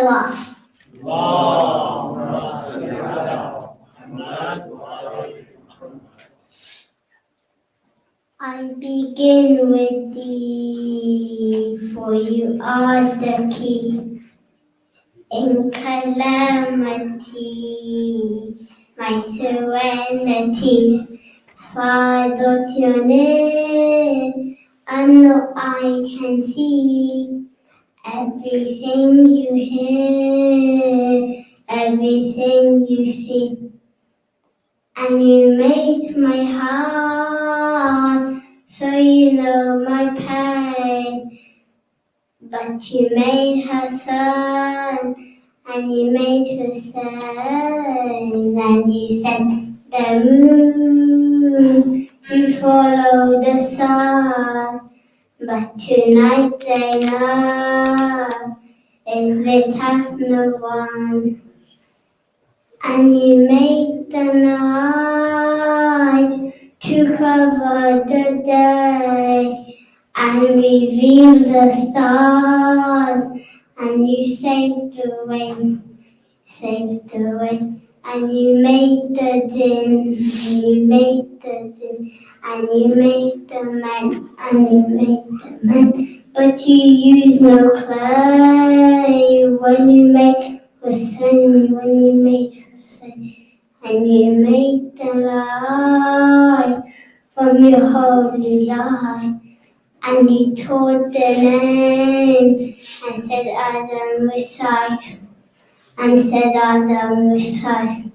salawat. I begin with thee, for you are the key. In calamity, my serenity, Father, to your name, I know I can see everything you hear, everything you see. And you made my heart, so you know my pain. But you made her son, and you made Hussein, and you sent the moon to follow the sun. But tonight Zainab is without no one. And you made the night to cover the day and reveal the stars, and you saved the way, and you made the jinn, and you made the jinn, and you made the man, and you made the man, but you used no clay when you made Hussein, when you made Hussein, and you made the light from your holy light, and you taught the names, and said Adam recite, and said Adam recite.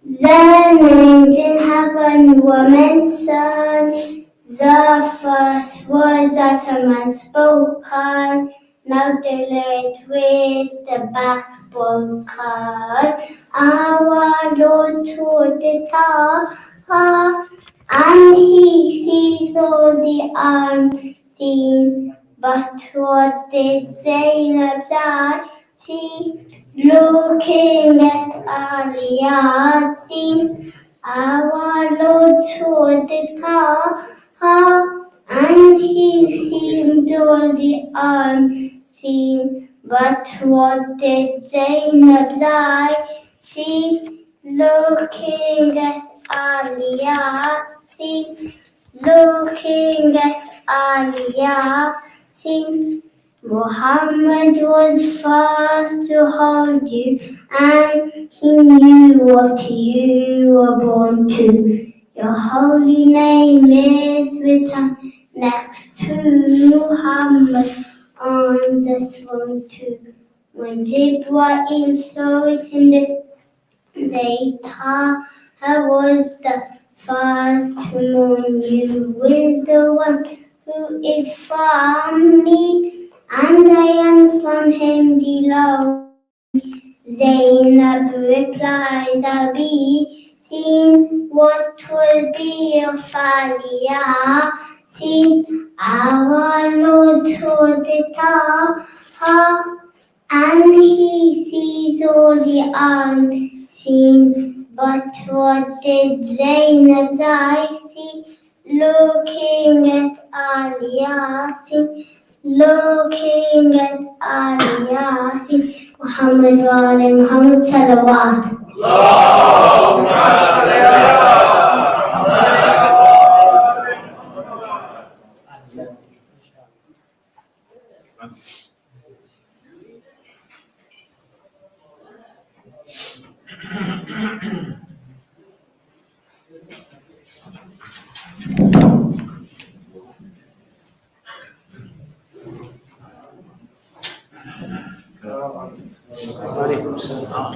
The names in heaven were mentioned, the first words that a man spoken, now delayed with the back spoken. Our Lord taught it all, and He sees all the unseen. But what did Zainab's eyes see? Looking at Ali Yasin, our Lord taught it all, and He seemed all the unseen. But what did Zainab's eyes see? Looking at Ali Yasin, looking at Ali Yasin. Muhammad was first to hold you, and he knew what you were born to. Your holy name is written next to Muhammad on the throne too. When Jibreel saw it in this day, Taha was the first to mourn you with the one who is from me, and I am from him below. Zainab replies, I'll be seen what will be your failure. See, our Lord told it all, and He sees all the unseen. But what did Zainab's eyes see? Looking at Ali Yasin, looking at Ali Yasin. Muhammad wa ali Muhammad salawat. Allahumma salli ala وعليكم السلام.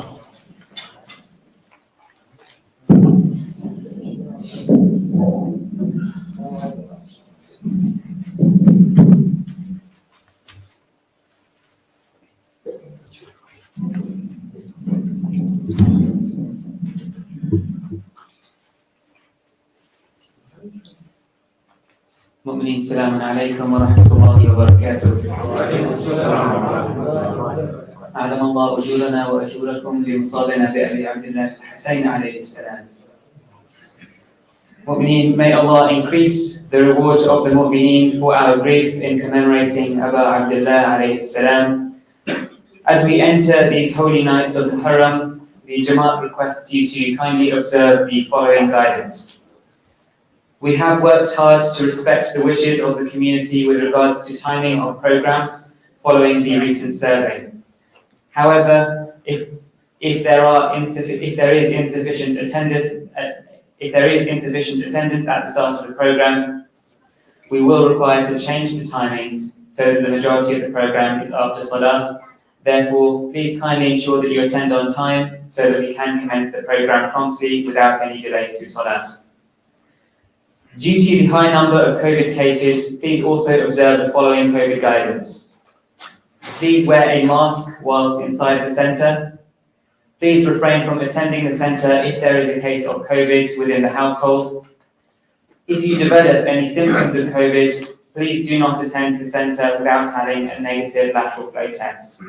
مؤمنين السلام عليكم ورحمة الله وبركاته. أعلم الله أجورنا وأجوركم بمصابنا بأبي عبد الله الحسين عليه السلام. Mu'mineen, may Allah increase the rewards of the Mu'mineen for our grief in commemorating Abu Abdullah alayhi salam. As we enter these holy nights of Muharram, the Jamaat requests you to kindly observe the following guidance. We have worked hard to respect the wishes of the community with regards to timing of programs following the recent survey. However, if there is insufficient attendance at the start of the program, we will require to change the timings so that the majority of the program is after Salah. Therefore, please kindly ensure that you attend on time so that we can commence the program promptly without any delays to Salah. Due to the high number of COVID cases, please also observe the following COVID guidance. Please wear a mask whilst inside the centre. Please refrain from attending the centre if there is a case of COVID within the household. If you develop any symptoms of COVID, please do not attend the centre without having a negative lateral flow test.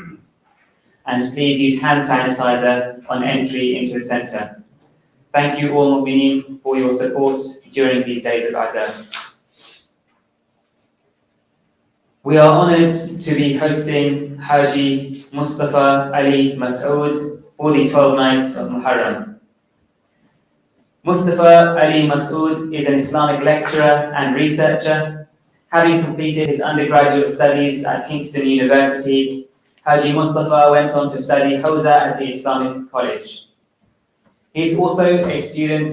And please use hand sanitizer on entry into the centre. Thank you all Mu'mineen for your support during these days of Azar. We are honoured to be hosting Haji Mustafa Ali Masood for the 12 nights of Muharram. Mustafa Ali Masood is an Islamic lecturer and researcher. Having completed his undergraduate studies at Kingston University, Haji Mustafa went on to study Hawza at the Islamic College. He is also a student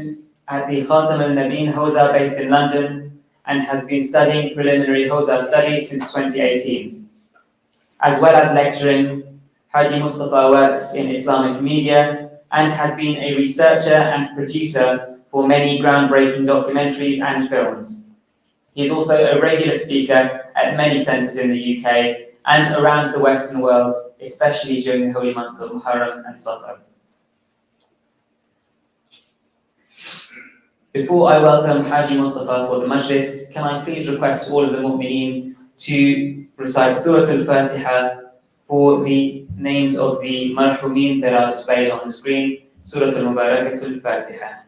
at the Khatam al-Nabeen Hawza based in London and has been studying preliminary Hawza studies since 2018. As well as lecturing, Haji Mustafa works in Islamic media and has been a researcher and producer for many groundbreaking documentaries and films. He is also a regular speaker at many centres in the UK and around the Western world, especially during the holy months of Muharram and Safar. Before I welcome Haji Mustafa for the Majlis, can I please request all of the Mu'mineen to recite Surah Al-Fatiha for the names of the Marhumeen that are displayed on the screen. Surah Al-Mubarakatul Fatiha.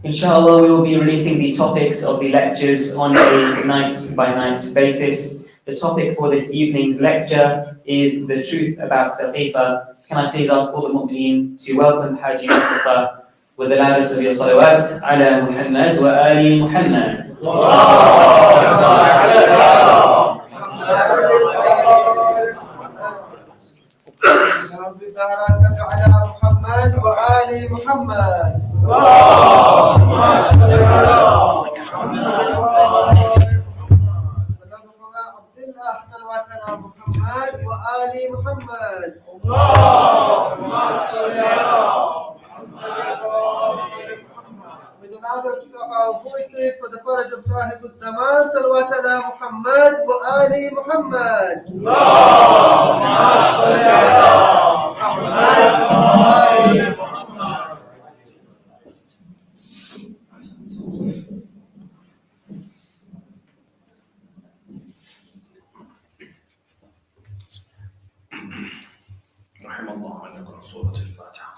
Inshallah, we will be releasing the topics of the lectures on a night-by-night basis. The topic for this evening's lecture is the truth about Saqifa. Can I please ask all the Mu'mineen to welcome Haji Mustafa with the loudest of your salawat ala Muhammad wa ali Muhammad. With the loudest of our voices for the Faraj of Sahib al-Zaman, Salawat ala Muhammad wa ali Muhammad. Allahumma salli ala Muhammad wa ali Muhammad. رحم الله أن نقرأ سورة الفاتحة.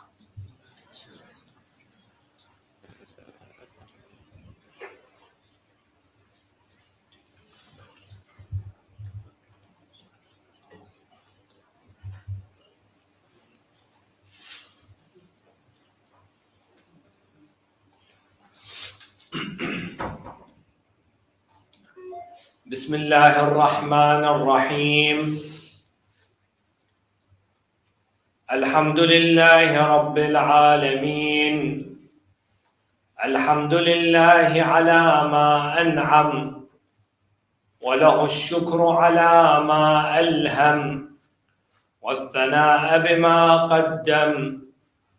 بسم الله الرحمن الرحيم. الحمد لله رب العالمين. الحمد لله على ما أنعم وله الشكر على ما ألهم والثناء بما قدم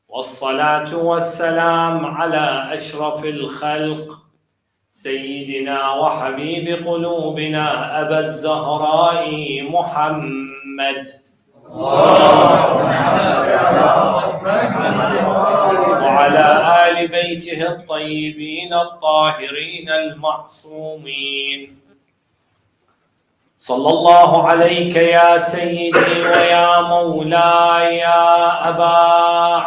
والصلاة والسلام على أشرف الخلق سيدنا وحبيب قلوبنا أبا الزهراء محمد وعلى آل بيته الطيبين الطاهرين المعصومين. صلى الله عليك يا سيدي ويا مولاي يا أبا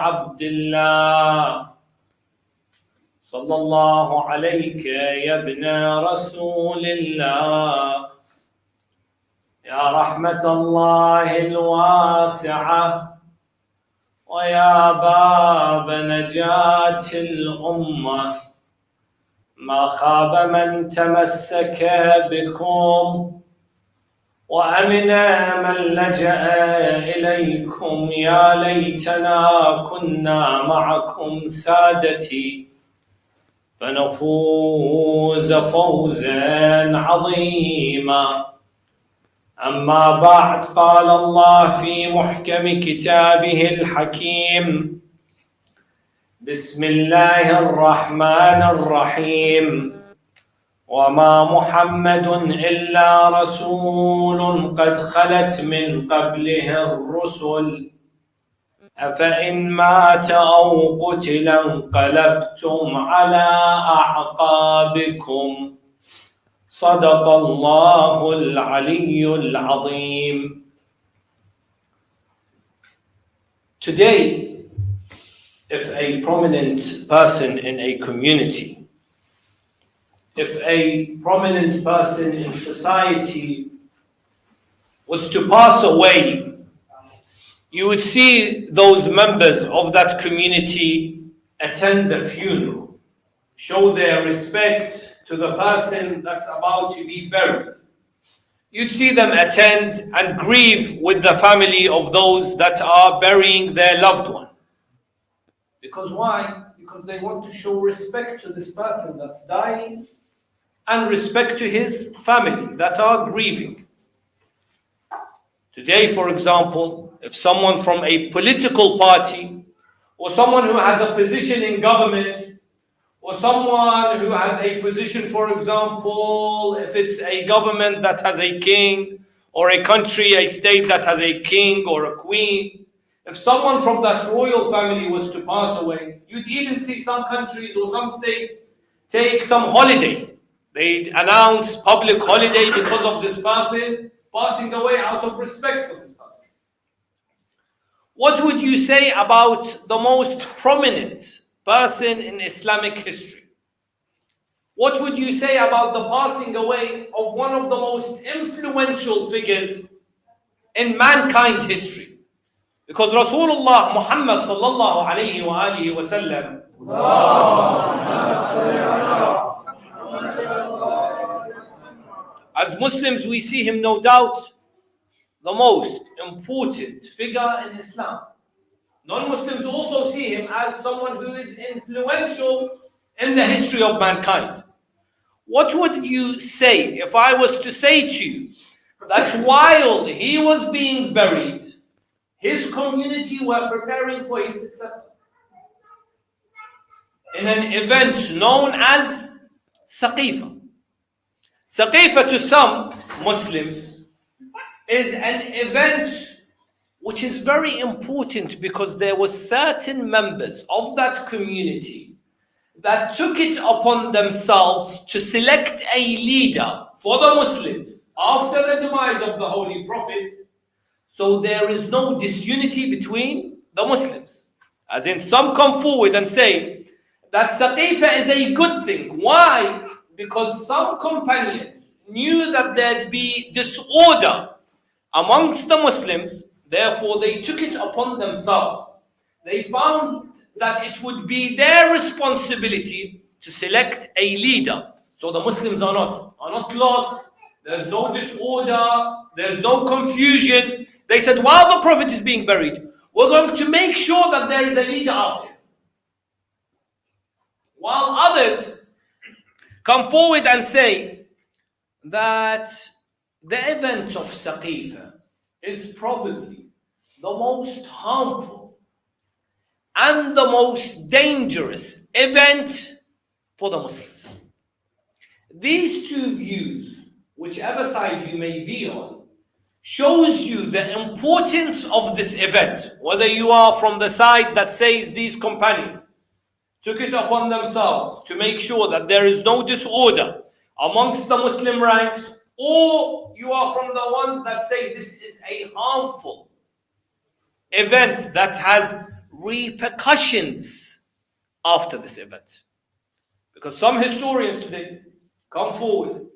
عبد الله. صلى الله عليك يا ابن رسول الله، يا رحمة الله الواسعة ويا باب نجاة الأمة. ما خاب من تمسك بكم وأمن من لجأ إليكم. يا ليتنا كنا معكم سادتي فنفوز فوزا عظيما. أما بعد، قال الله في محكم كتابه الحكيم: بسم الله الرحمن الرحيم. وما محمد إلا رسول قد خلت من قبله الرسل أفإن مات أو قتل انقلبتم على أعقابكم. صدق الله العلي العظيم. Today, if a prominent person in a community, if a prominent person in society was to pass away, you would see those members of that community attend the funeral, show their respect to the person that's about to be buried. You'd see them attend and grieve with the family of those that are burying their loved one. Because why? Because they want to show respect to this person that's dying and respect to his family that are grieving. Today, for example, if someone from a political party or someone who has a position in government or someone who has a position, for example, if it's a government that has a king or a country, a state that has a king or a queen, if someone from that royal family was to pass away, you'd even see some countries or some states take some holiday. They'd announce public holiday because of this person passing away out of respect for this person. What would you say about the most prominent person in Islamic history? What would you say about the passing away of one of the most influential figures in mankind history? Because Rasulullah Muhammad sallallahu alayhi wa alihi wa sallam, as Muslims, we see him no doubt the most important figure in Islam. Non-Muslims also see him as someone who is influential in the history of mankind. What would you say if I was to say to you that while he was being buried, his community were preparing for his successor in an event known as Saqifa? Saqifa to some Muslims is an event which is very important because there were certain members of that community that took it upon themselves to select a leader for the Muslims after the demise of the Holy Prophet, so there is no disunity between the Muslims. As in, some come forward and say that Saqifa is a good thing. Why? Because some companions knew that there'd be disorder amongst the Muslims, therefore they took it upon themselves. They found that it would be their responsibility to select a leader. So the Muslims are not lost, there's no disorder, there's no confusion. They said, while the Prophet is being buried, we're going to make sure that there is a leader after. While others come forward and say that the event of Saqifa is probably the most harmful and the most dangerous event for the Muslims. These two views, whichever side you may be on, shows you the importance of this event, whether you are from the side that says these companions took it upon themselves to make sure that there is no disorder amongst the Muslim ranks, or you are from the ones that say this is a harmful event that has repercussions after this event. Because some historians today come forward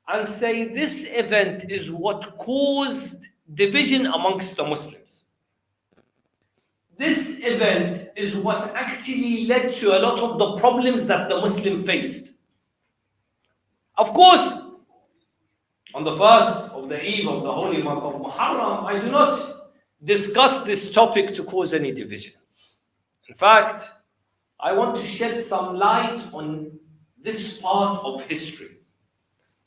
and say this event is what caused division amongst the Muslims. This event is what actually led to a lot of the problems that the Muslim faced. Of course, on the first of the eve of the holy month of Muharram, I do not discuss this topic to cause any division. In fact, I want to shed some light on this part of history.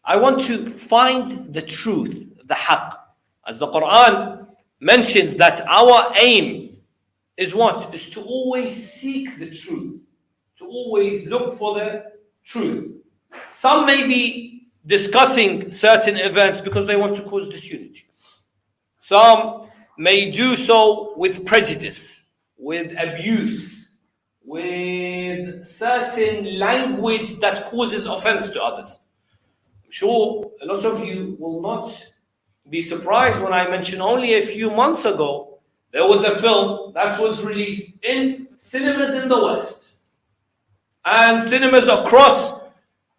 I want to find the truth, the haqq. As the Quran mentions that our aim is what? Is to always seek the truth, to always look for the truth. Some may be discussing certain events because they want to cause disunity. Some may do so with prejudice, with abuse, with certain language that causes offense to others. I'm sure a lot of you will not be surprised when I mention only a few months ago, there was a film that was released in cinemas in the West and cinemas across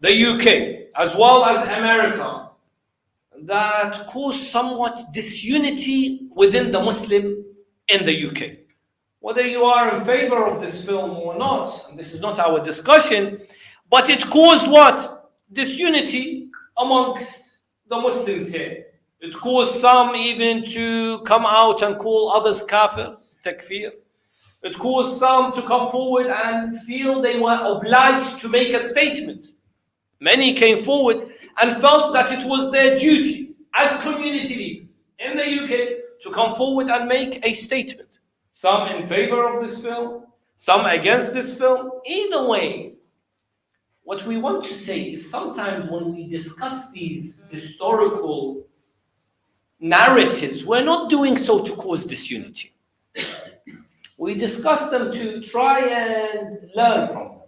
the UK as well as America that caused somewhat disunity within the Muslim in the UK. Whether you are in favor of this film or not, and this is not our discussion, but it caused what? Disunity amongst the Muslims here. It caused some even to come out and call others kafirs, takfir. It caused some to come forward and feel they were obliged to make a statement. Many came forward and felt that it was their duty as community leaders in the UK to come forward and make a statement. Some in favor of this film, some against this film. Either way, what we want to say is sometimes when we discuss these historical narratives, we're not doing so to cause disunity. We discuss them to try and learn from them,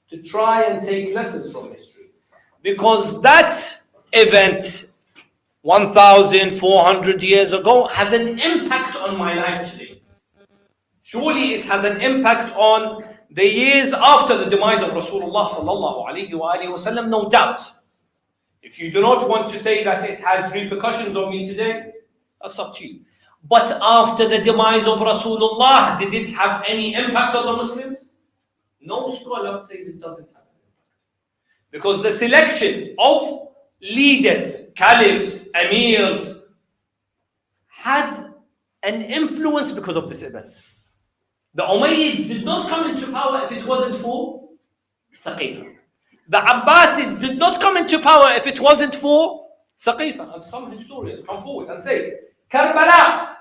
to try and take lessons from history. Because that event 1,400 years ago has an impact on my life today. Surely it has an impact on the years after the demise of Rasulullah sallallahu alayhi wa sallam, no doubt. If you do not want to say that it has repercussions on me today, that's up to you. But after the demise of Rasulullah, did it have any impact on the Muslims? No scholar says it doesn't have an impact. Because the selection of leaders, caliphs, emirs, had an influence because of this event. The Umayyads did not come into power if it wasn't for Saqifa. The Abbasids did not come into power if it wasn't for Saqifa. And some historians come forward and say, Karbala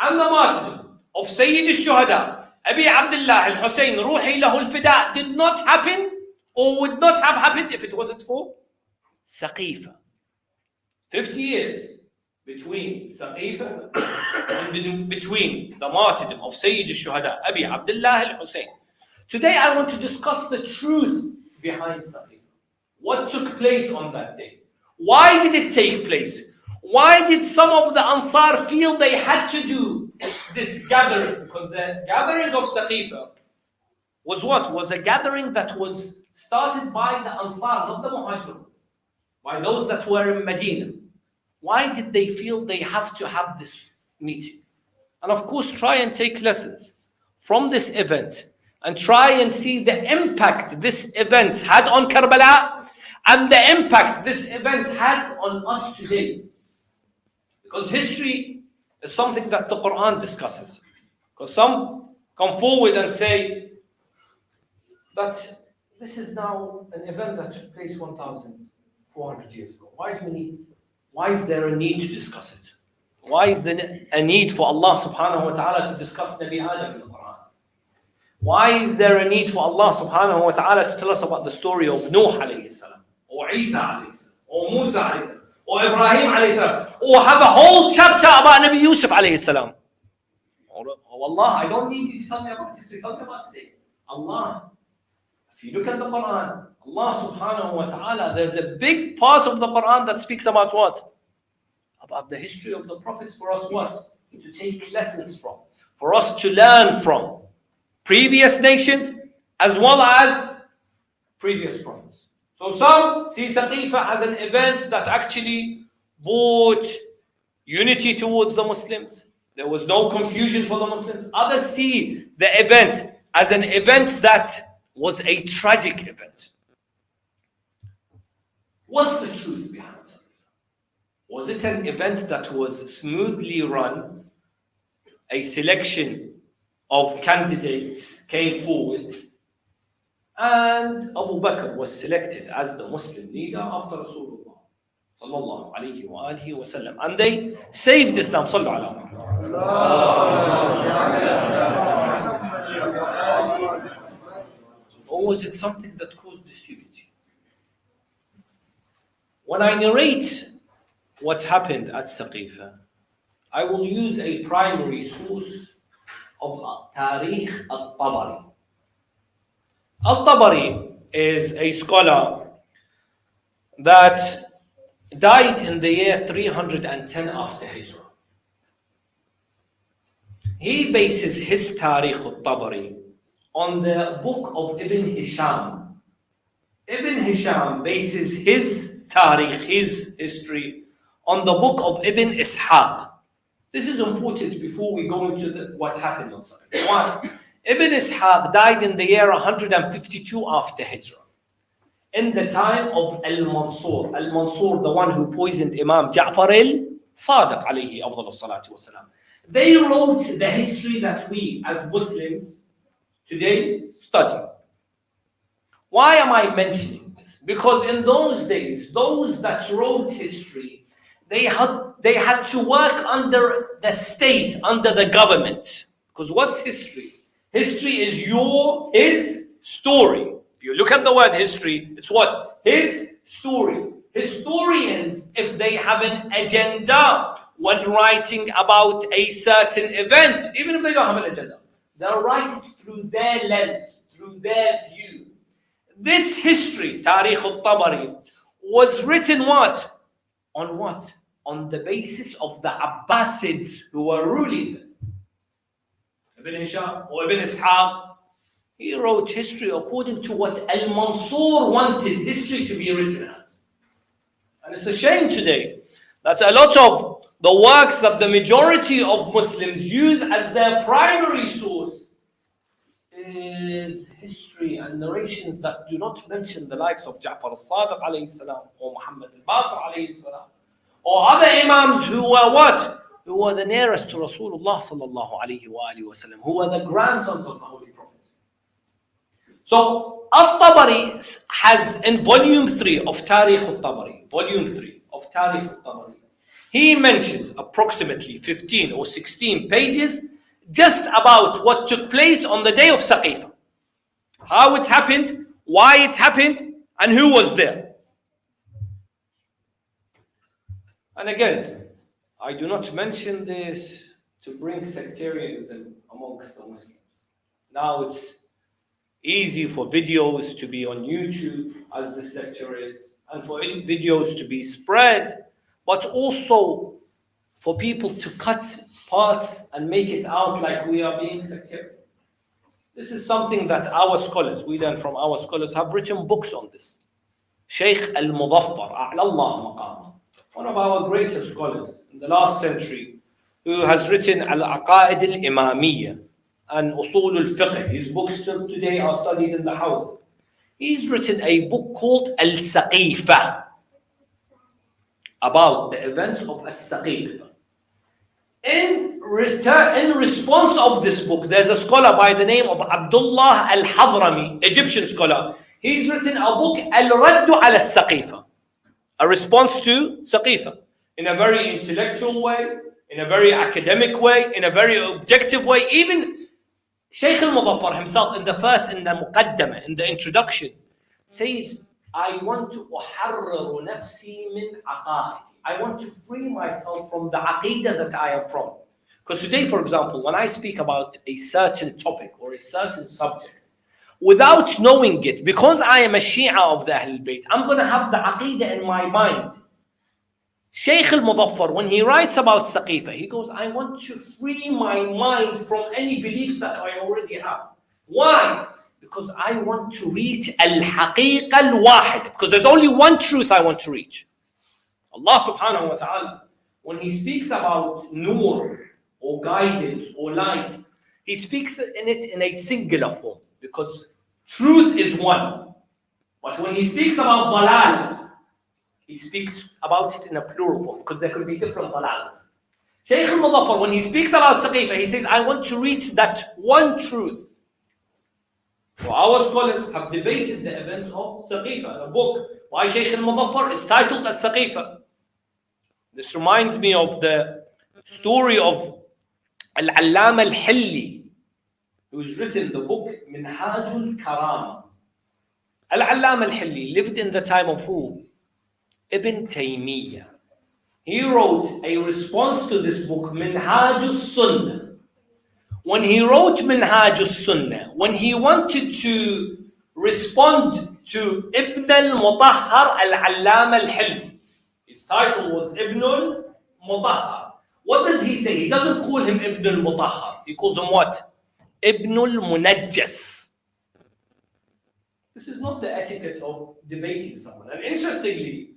and the martyrdom of Sayyid al-Shuhada, Abi Abdullah al-Hussein, Ruhi lahu al-Fida, did not happen or would not have happened if it wasn't for Saqifa. 50 years between Saqifa and between the martyrdom of Sayyid al-Shuhada, Abi Abdullah al-Hussein. Today I want to discuss the truth behind Saqifa. What took place on that day? Why did it take place? Why did some of the Ansar feel they had to do this gathering? Because the gathering of Saqifa was what? Was a gathering that was started by the Ansar, not the Muhajirun, by those that were in Medina. Why did they feel they have to have this meeting? And of course, try and take lessons from this event and try and see the impact this event had on Karbala and the impact this event has on us today. Because history is something that the Quran discusses. Because some come forward and say that this is now an event that took place 1,400 years ago. Why is there a need to discuss it? Why is there a need for Allah subhanahu wa ta'ala to discuss Nabi Adam in the Quran? Why is there a need for Allah subhanahu wa ta'ala to tell us about the story of Nuh alayhi salam, or Isa alayhi salam, or Musa alayhi salam, or Ibrahim alayhi salam, or have a whole chapter about Nabi Yusuf alayhi salam? Or Allah, I don't need you to tell me about history, tell me about today. Allah If you look at the Quran, Allah subhanahu wa ta'ala, there's a big part of the Quran that speaks about what? About the history of the prophets for us what? To take lessons from, for us to learn from previous nations as well as previous prophets. So some see Saqifa as an event that actually brought unity towards the Muslims. There was no confusion for the Muslims. Others see the event as an event that was a tragic event. What's the truth behind Saqifa? Was it an event that was smoothly run? A selection of candidates came forward and Abu Bakr was selected as the Muslim leader after Rasulullah sallallahu alayhi wa alihi wa sallam, and they saved Islam. Sallu ala Muhammad. Or was it something that caused disunity? When I narrate what happened at Saqifa, I will use a primary source of Tarikh al-Tabari. Al-Tabari is a scholar that died in the year 310 after Hijrah. He bases his Tarikh al-Tabari on the book of Ibn Hisham. Ibn Hisham bases his Tarikh, his history, on the book of Ibn Ishaq. This is important before we go into what happened on Saqifa. Why? Ibn Ishaq died in the year 152 after Hijrah, in the time of Al-Mansur. Al-Mansur, the one who poisoned Imam Jaffer al-Sadiq alayhi afdal salatu wasalam. They wrote the history that we as Muslims today study. Why am I mentioning this? Because in those days, those that wrote history, they had to work under the state, under the government. Because what's history? History is his story. If you look at the word history, it's what? His story. Historians, if they have an agenda when writing about a certain event, even if they don't have an agenda, they'll write it through their lens, through their view. This history, Tarikh al-Tabari, was written what? On what? On the basis of the Abbasids who were ruling them. Ibn Hisham or Ibn Ishaq, he wrote history according to what Al-Mansur wanted history to be written as. And it's a shame today that a lot of the works that the majority of Muslims use as their primary source is history and narrations that do not mention the likes of Jaffer al-Sadiq alayhi salam or Mohamedabbas alayhi salam or other imams who were what? Who were the nearest to Rasulullah sallallahu alayhi wa alihi wa sallam, who were the grandsons of the Holy Prophet. So Al-Tabari has in volume 3 of Tarikh al-Tabari, volume 3 of Tarikh al-Tabari, he mentions approximately 15 or 16 pages just about what took place on the day of Saqifa. How it happened, why it happened, and who was there. And again, I do not mention this to bring sectarianism amongst the Muslims. Now it's easy for videos to be on YouTube, as this lecture is, and for videos to be spread, but also for people to cut parts and make it out like we are being sectarian. This is something that our scholars, we learn from our scholars, have written books on this. Shaykh al-Mudaffar, a'lallah maqam, one of our greatest scholars in the last century, who has written Al-Aqaid al-Imamiyya and Usul al-Fiqh. His books still today are studied in the house. He's written a book called Al-Saqifa about the events of Al-Saqifa. In response of this book, there's a scholar by the name of Abdullah al-Hadrami, Egyptian scholar. He's written a book, Al-Raddu al-Saqifa, a response to Saqifa, in a very intellectual way, in a very academic way, in a very objective way. Even Shaykh al-Mudaffar himself in the Muqaddamah, in the introduction, says, I want to uharriru nafsi min aqaidi. I want to free myself from the aqidah that I am from. Because today, for example, when I speak about a certain topic or a certain subject, without knowing it, because I am a Shia of the Ahlul Bayt, I'm going to have the Aqidah in my mind. Shaykh al-Muzaffar, when he writes about Saqifa, he goes, I want to free my mind from any beliefs that I already have. Why? Because I want to reach al-haqiqa al-wahid. Because there's only one truth I want to reach. Allah subhanahu wa ta'ala, when he speaks about nur or guidance or light, he speaks in it in a singular form. Because truth is one. But when he speaks about dalal, he speaks about it in a plural form. Because there could be different dalals. Shaykh al-Muzaffar, when he speaks about Saqifa, he says, I want to reach that one truth. So our scholars have debated the events of Saqifa. A book by Shaykh al-Muzaffar is titled as Saqifa. This reminds me of the story of Al-Allama al-Hilli, who's written the book Minhajul Karama. Al-Allama al-Hilli lived in the time of who? Ibn Taymiyyah. He wrote a response to this book, Minhajul Sunnah. When he wrote Minhajul Sunnah, when he wanted to respond to Ibn al-Mutahhar al-Allama al-Hilli, his title was Ibn al-Mutahhar. What does he say? He doesn't call him Ibn al-Mutahhar. He calls him what? Ibn al-Munajjas. This is not the etiquette of debating someone. And interestingly,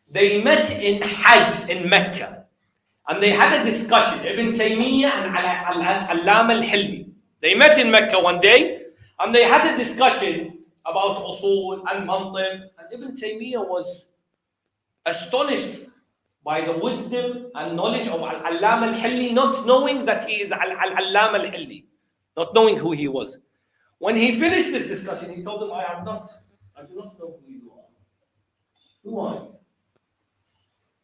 they met in Hajj in Mecca. And they had a discussion, Ibn Taymiyyah and Allama al-Hilli. They met in Mecca one day, and they had a discussion about usul and mantiq. And Ibn Taymiyyah was astonished by the wisdom and knowledge of Allama al-Hilli, not knowing that he is Allama al-Hilli, not knowing who he was. When he finished this discussion, he told them, I do not know who you are. Who are you?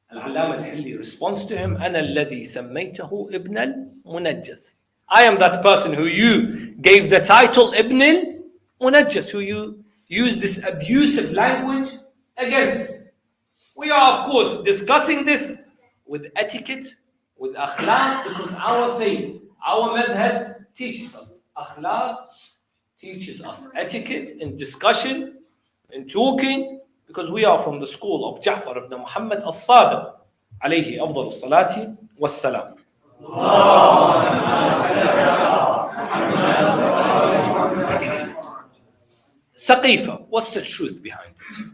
Al-Allama al-Hilli responds to him, أنا الذي سميته ابن المنجس. I am that person who you gave the title Ibn al-Munajjas, who you used this abusive language against me. We are, of course, discussing this with etiquette, with akhlaq, because our faith, our madhab teaches us. Akhlaq teaches us etiquette in discussion, in talking, because we are from the school of Jaffer ibn Muhammad as-Sadiq, alayhi afdal salati was-salam. Saqifa, what's the truth behind it?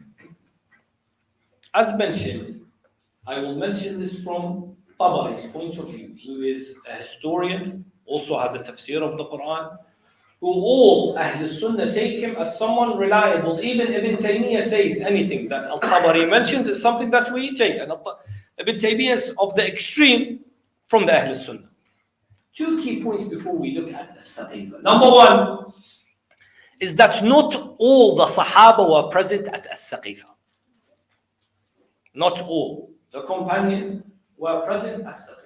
As mentioned, I will mention this from Tabari's point of view, who is a historian, also has a tafsir of the Quran, who all Ahl Sunnah take him as someone reliable. Even Ibn Taymiyyah says anything that Al-Tabari mentions is something that we take. And Ibn Taymiyyah is of the extreme from the Ahl Sunnah. Two key points before we look at As-Saqifa. Number one is that not all the Sahaba were present at As-Saqifa. Not all the companions were present at As-Saqifa.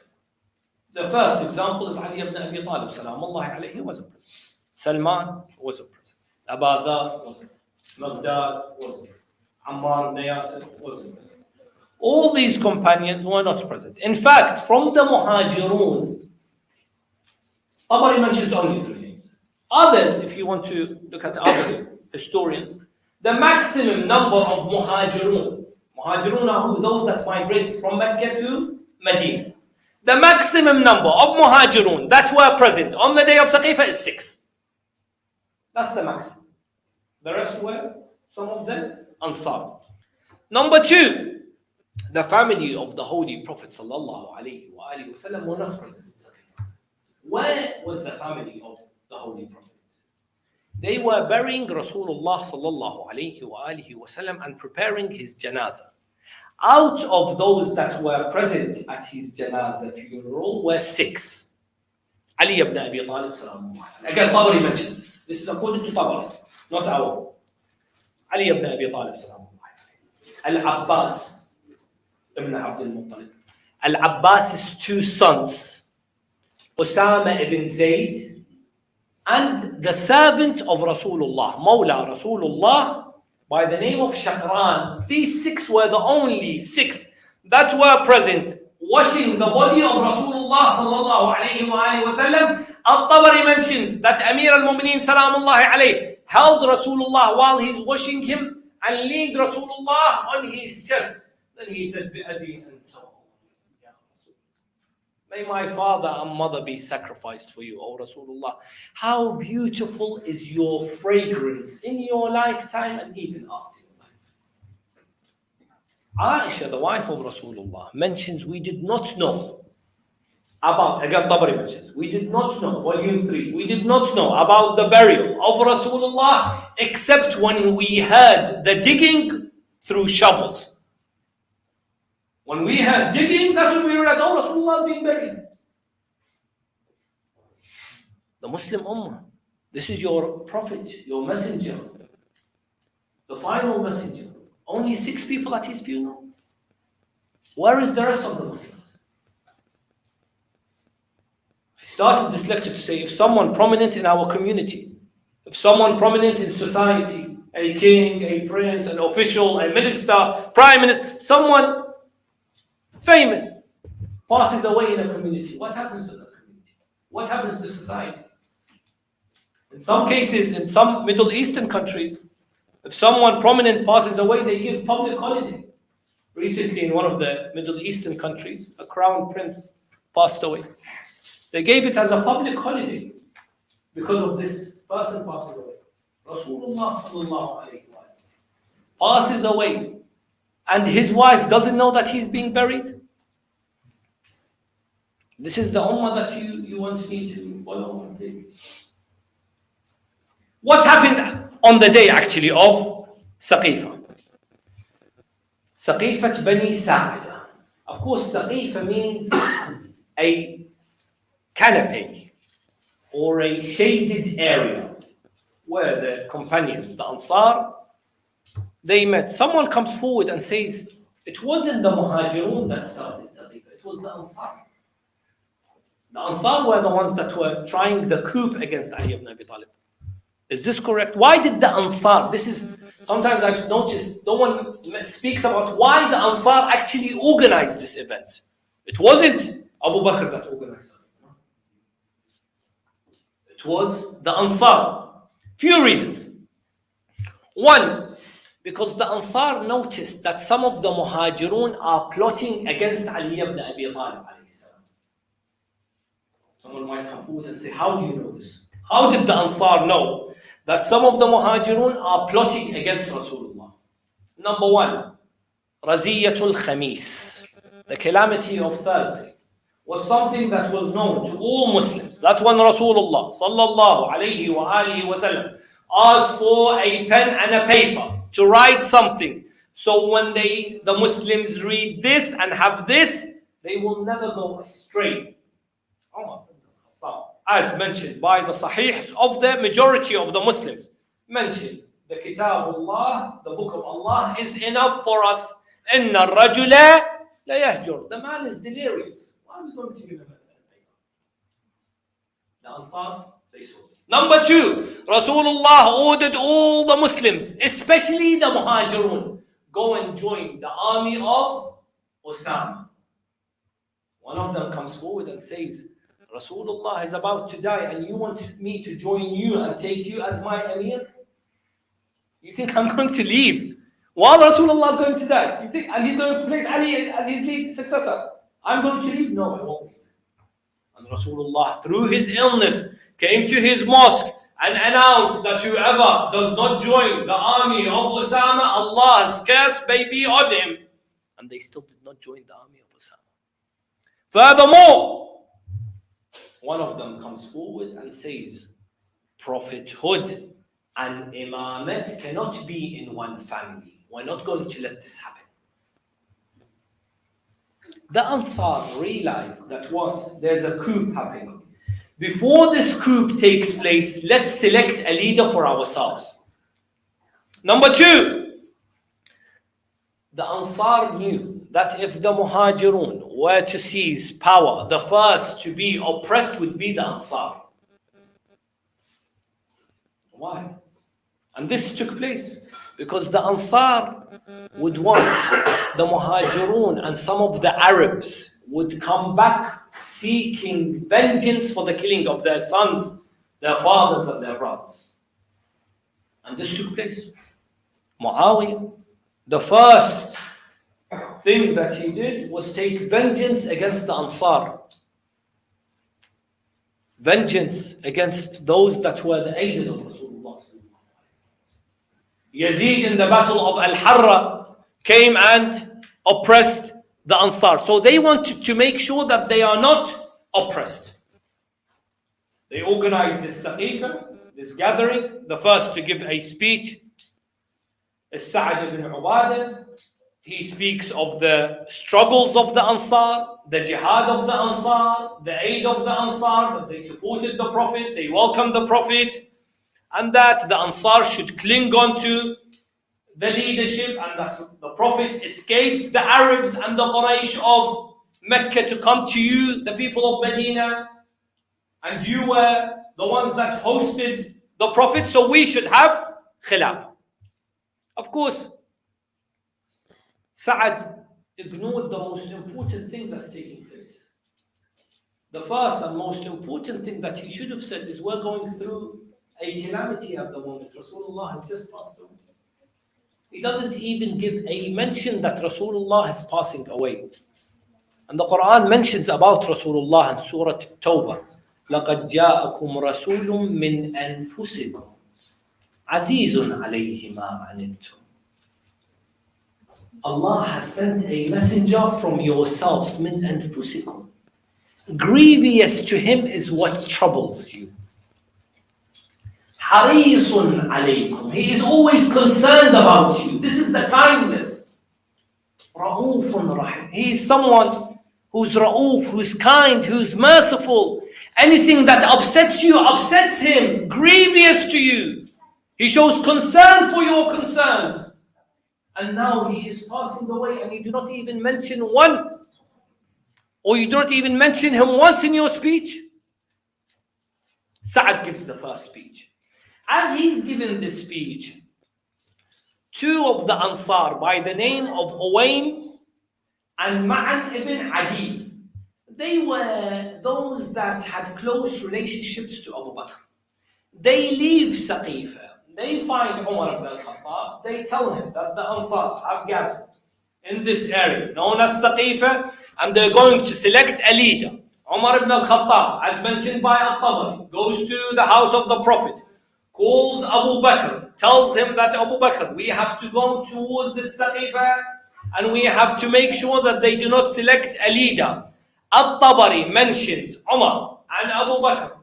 The first example is Ali ibn Abi Talib, salamullahi alayhi, wasn't present. Salman wasn't present. Abu Dhar wasn't present. Maghdad wasn't present. Ammar ibn Yasir wasn't present. All these companions were not present. In fact, from the Muhajirun, Tabari mentions only 3 names. Others, if you want to look at other historians, the maximum number of Muhajirun are who? Those that migrated from Mecca to Medina. The maximum number of Muhajirun that were present on the day of Saqifa is 6. That's the maximum. The rest were some of them Ansar. Number 2, the family of the Holy Prophet sallallahu alaihi wasallam were not present in Saqifa. Where was the family of the Holy Prophet? They were burying Rasulullah sallallahu alaihi wasallam and preparing his janazah. Out of those that were present at his janazah funeral were 6. Ali ibn Abi Talib, again, Tabari mentions this. This is according to Tabari, not our. Ali ibn Abi Talib, Al-Abbas ibn Abdul Muttalib. Al-Abbas's 2 sons, Usama ibn Zayd, and the servant of Rasulullah, Mawla Rasulullah, by the name of Qu'ran. These 6 were the only 6 that were present, washing the body of Rasulullah sallallahu alayhi wa sallam. Al-Tabari mentions that Amir al-Mu'mineen salamullahi alayhi held Rasulullah while he's washing him and leaned Rasulullah on his chest. Then he said, بِأَبِي أَنْتَ وَأُمِّي. May my father and mother be sacrificed for you, O Rasulullah. How beautiful is your fragrance in your lifetime and even after your life. Aisha, the wife of Rasulullah, mentions we did not know about, again Tabari mentions, we did not know, volume 3, we did not know about the burial of Rasulullah except when we heard the digging through shovels. When we heard digging, that's when we realized, oh, Rasulullah is being buried. The Muslim Ummah, this is your prophet, your messenger, the final messenger. Only 6 people at his funeral. Where is the rest of the Muslims? I started this lecture to say, if someone prominent in our community, if someone prominent in society, a king, a prince, an official, a minister, prime minister, someone famous passes away in a community, what happens to that community? What happens to society? In some cases, in some Middle Eastern countries, if someone prominent passes away, they give public holiday. Recently, in one of the Middle Eastern countries, a crown prince passed away. They gave it as a public holiday because of this person passing away. Rasulullah sallallahu alayhi wa sallam passes away, and his wife doesn't know that he's being buried. This is the ummah that you want me to follow. What happened on the day actually of Saqifa? Saqifat Bani Sa'ida. Of course, Saqifa means a canopy or a shaded area where the companions, the Ansar, they met. Someone comes forward and says, it wasn't the Muhajirun that started Saqifa, it was the Ansar. The Ansar were the ones that were trying the coup against Ali ibn Abi Talib. Is this correct? Why did the Ansar, this is, sometimes I've noticed, no one speaks about why the Ansar actually organized this event. It wasn't Abu Bakr that organized it. It was the Ansar. Few reasons. One, because the Ansar noticed that some of the Muhajirun are plotting against Ali ibn Abi Talib. Someone might come forward and say, how do you know this? How did the Ansar know that some of the Muhajirun are plotting against Rasulullah? Number one, Raziyatul Khamis, the calamity of Thursday, was something that was known to all Muslims. That's when Rasulullah sallallahu alayhi wa alihi wa sallam asked for a pen and a paper to write something. So when the Muslims read this and have this, they will never go astray. As mentioned by the Sahihs of the majority of the Muslims, mentioned the Kitabullah, the Book of Allah, is enough for us. Inna rajula la yahjur. The man is delirious. Why are we going to give him a paper? The Ansar, they saw it. Number two, Rasulullah ordered all the Muslims, especially the Muhajirun, go and join the army of Osama. One of them comes forward and says, Rasulullah is about to die and you want me to join you and take you as my Amir? You think I'm going to leave while Rasulullah is going to die? You think, and he's going to place Ali as his lead successor? I'm going to leave? No, I won't leave. And Rasulullah, through his illness, came to his mosque and announced that whoever does not join the army of Osama, Allah's curse may be on him. And they still did not join the army of Osama. Furthermore, one of them comes forward and says, prophethood and imamate cannot be in one family. We're not going to let this happen. The Ansar realized that what? There's a coup happening. Before this coup takes place, let's select a leader for ourselves. Number two, the Ansar knew that if the Muhajirun were to seize power, the first to be oppressed would be the Ansar. Why? And this took place because the Ansar would want the Muhajirun and some of the Arabs would come back seeking vengeance for the killing of their sons, their fathers and their brothers. And this took place. Muawiyah, the first thing that he did was take vengeance against the Ansar. Vengeance against those that were the aiders of Rasulullah. Yazid in the battle of Al-Harra came and oppressed the Ansar. So they wanted to make sure that they are not oppressed. They organized this Saqifa, this gathering. The first to give a speech is Sa'ad ibn Ubadah. He speaks of the struggles of the Ansar, the jihad of the Ansar, the aid of the Ansar, that they supported the Prophet, they welcomed the Prophet, and that the Ansar should cling on to the leadership, and that the Prophet escaped the Arabs and the Quraysh of Mecca to come to you, the people of Medina, and you were the ones that hosted the Prophet, so we should have Khilafah. Of course, Sa'ad ignored the most important thing that's taking place. The first and most important thing that he should have said is, we're going through a calamity at the moment. Rasulullah has just passed away. He doesn't even give a mention that Rasulullah is passing away. And the Quran mentions about Rasulullah in Surah Tawbah. لَقَدْ جَاءَكُمْ رَسُولٌ مِّنْ أَنفُسِكُمْ عَزِيزٌ عَلَيْهِ مَا عَنِتُّمْ. Allah has sent a messenger from yourselves, min anfusikum. Grievous to him is what troubles you. Harisun alaykum. He is always concerned about you. This is the kindness. Ra'ufun rahim. He is someone who's ra'uf, who's kind, who's merciful. Anything that upsets you upsets him. Grievous to you. He shows concern for your concerns. And now he is passing away, and you do not even mention one, or you do not even mention him once in your speech. Sa'ad gives the first speech. As he's given this speech, two of the Ansar by the name of Uwaym and Ma'an ibn Adi, they were those that had close relationships to Abu Bakr. They leave Saqifa. They find Umar ibn al-Khattab. They tell him that the Ansar have gathered in this area known as Saqifa, and they're going to select a leader. Umar ibn al-Khattab, as mentioned by Al-Tabari, goes to the house of the Prophet, calls Abu Bakr, tells him that Abu Bakr, we have to go towards this Saqifa, and we have to make sure that they do not select a leader. Al-Tabari mentions Umar and Abu Bakr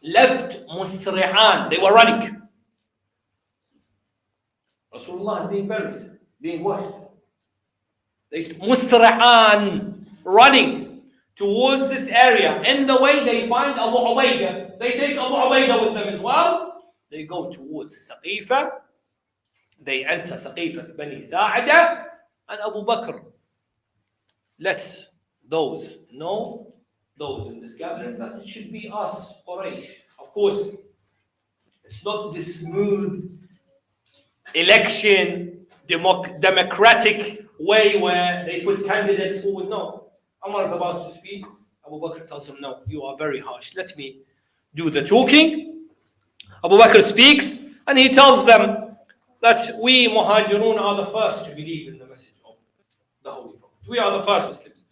left musri'an. They were running. Rasulullah is being buried, being washed. They musra'an, running towards this area. In the way they find Abu Ubaidah. They take Abu Ubaidah with them as well. They go towards Saqifa. They enter Saqifa Bani Sa'ida, and Abu Bakr lets those know, those in this gathering, that it should be us, Quraysh. Of course, it's not this smooth election, democratic way where they put candidates forward. No. Umar is about to speak. Abu Bakr tells him, no, you are very harsh. Let me do the talking. Abu Bakr speaks, and he tells them that we Muhajirun are the first to believe in the message of the Holy Prophet. We are the first Muslims.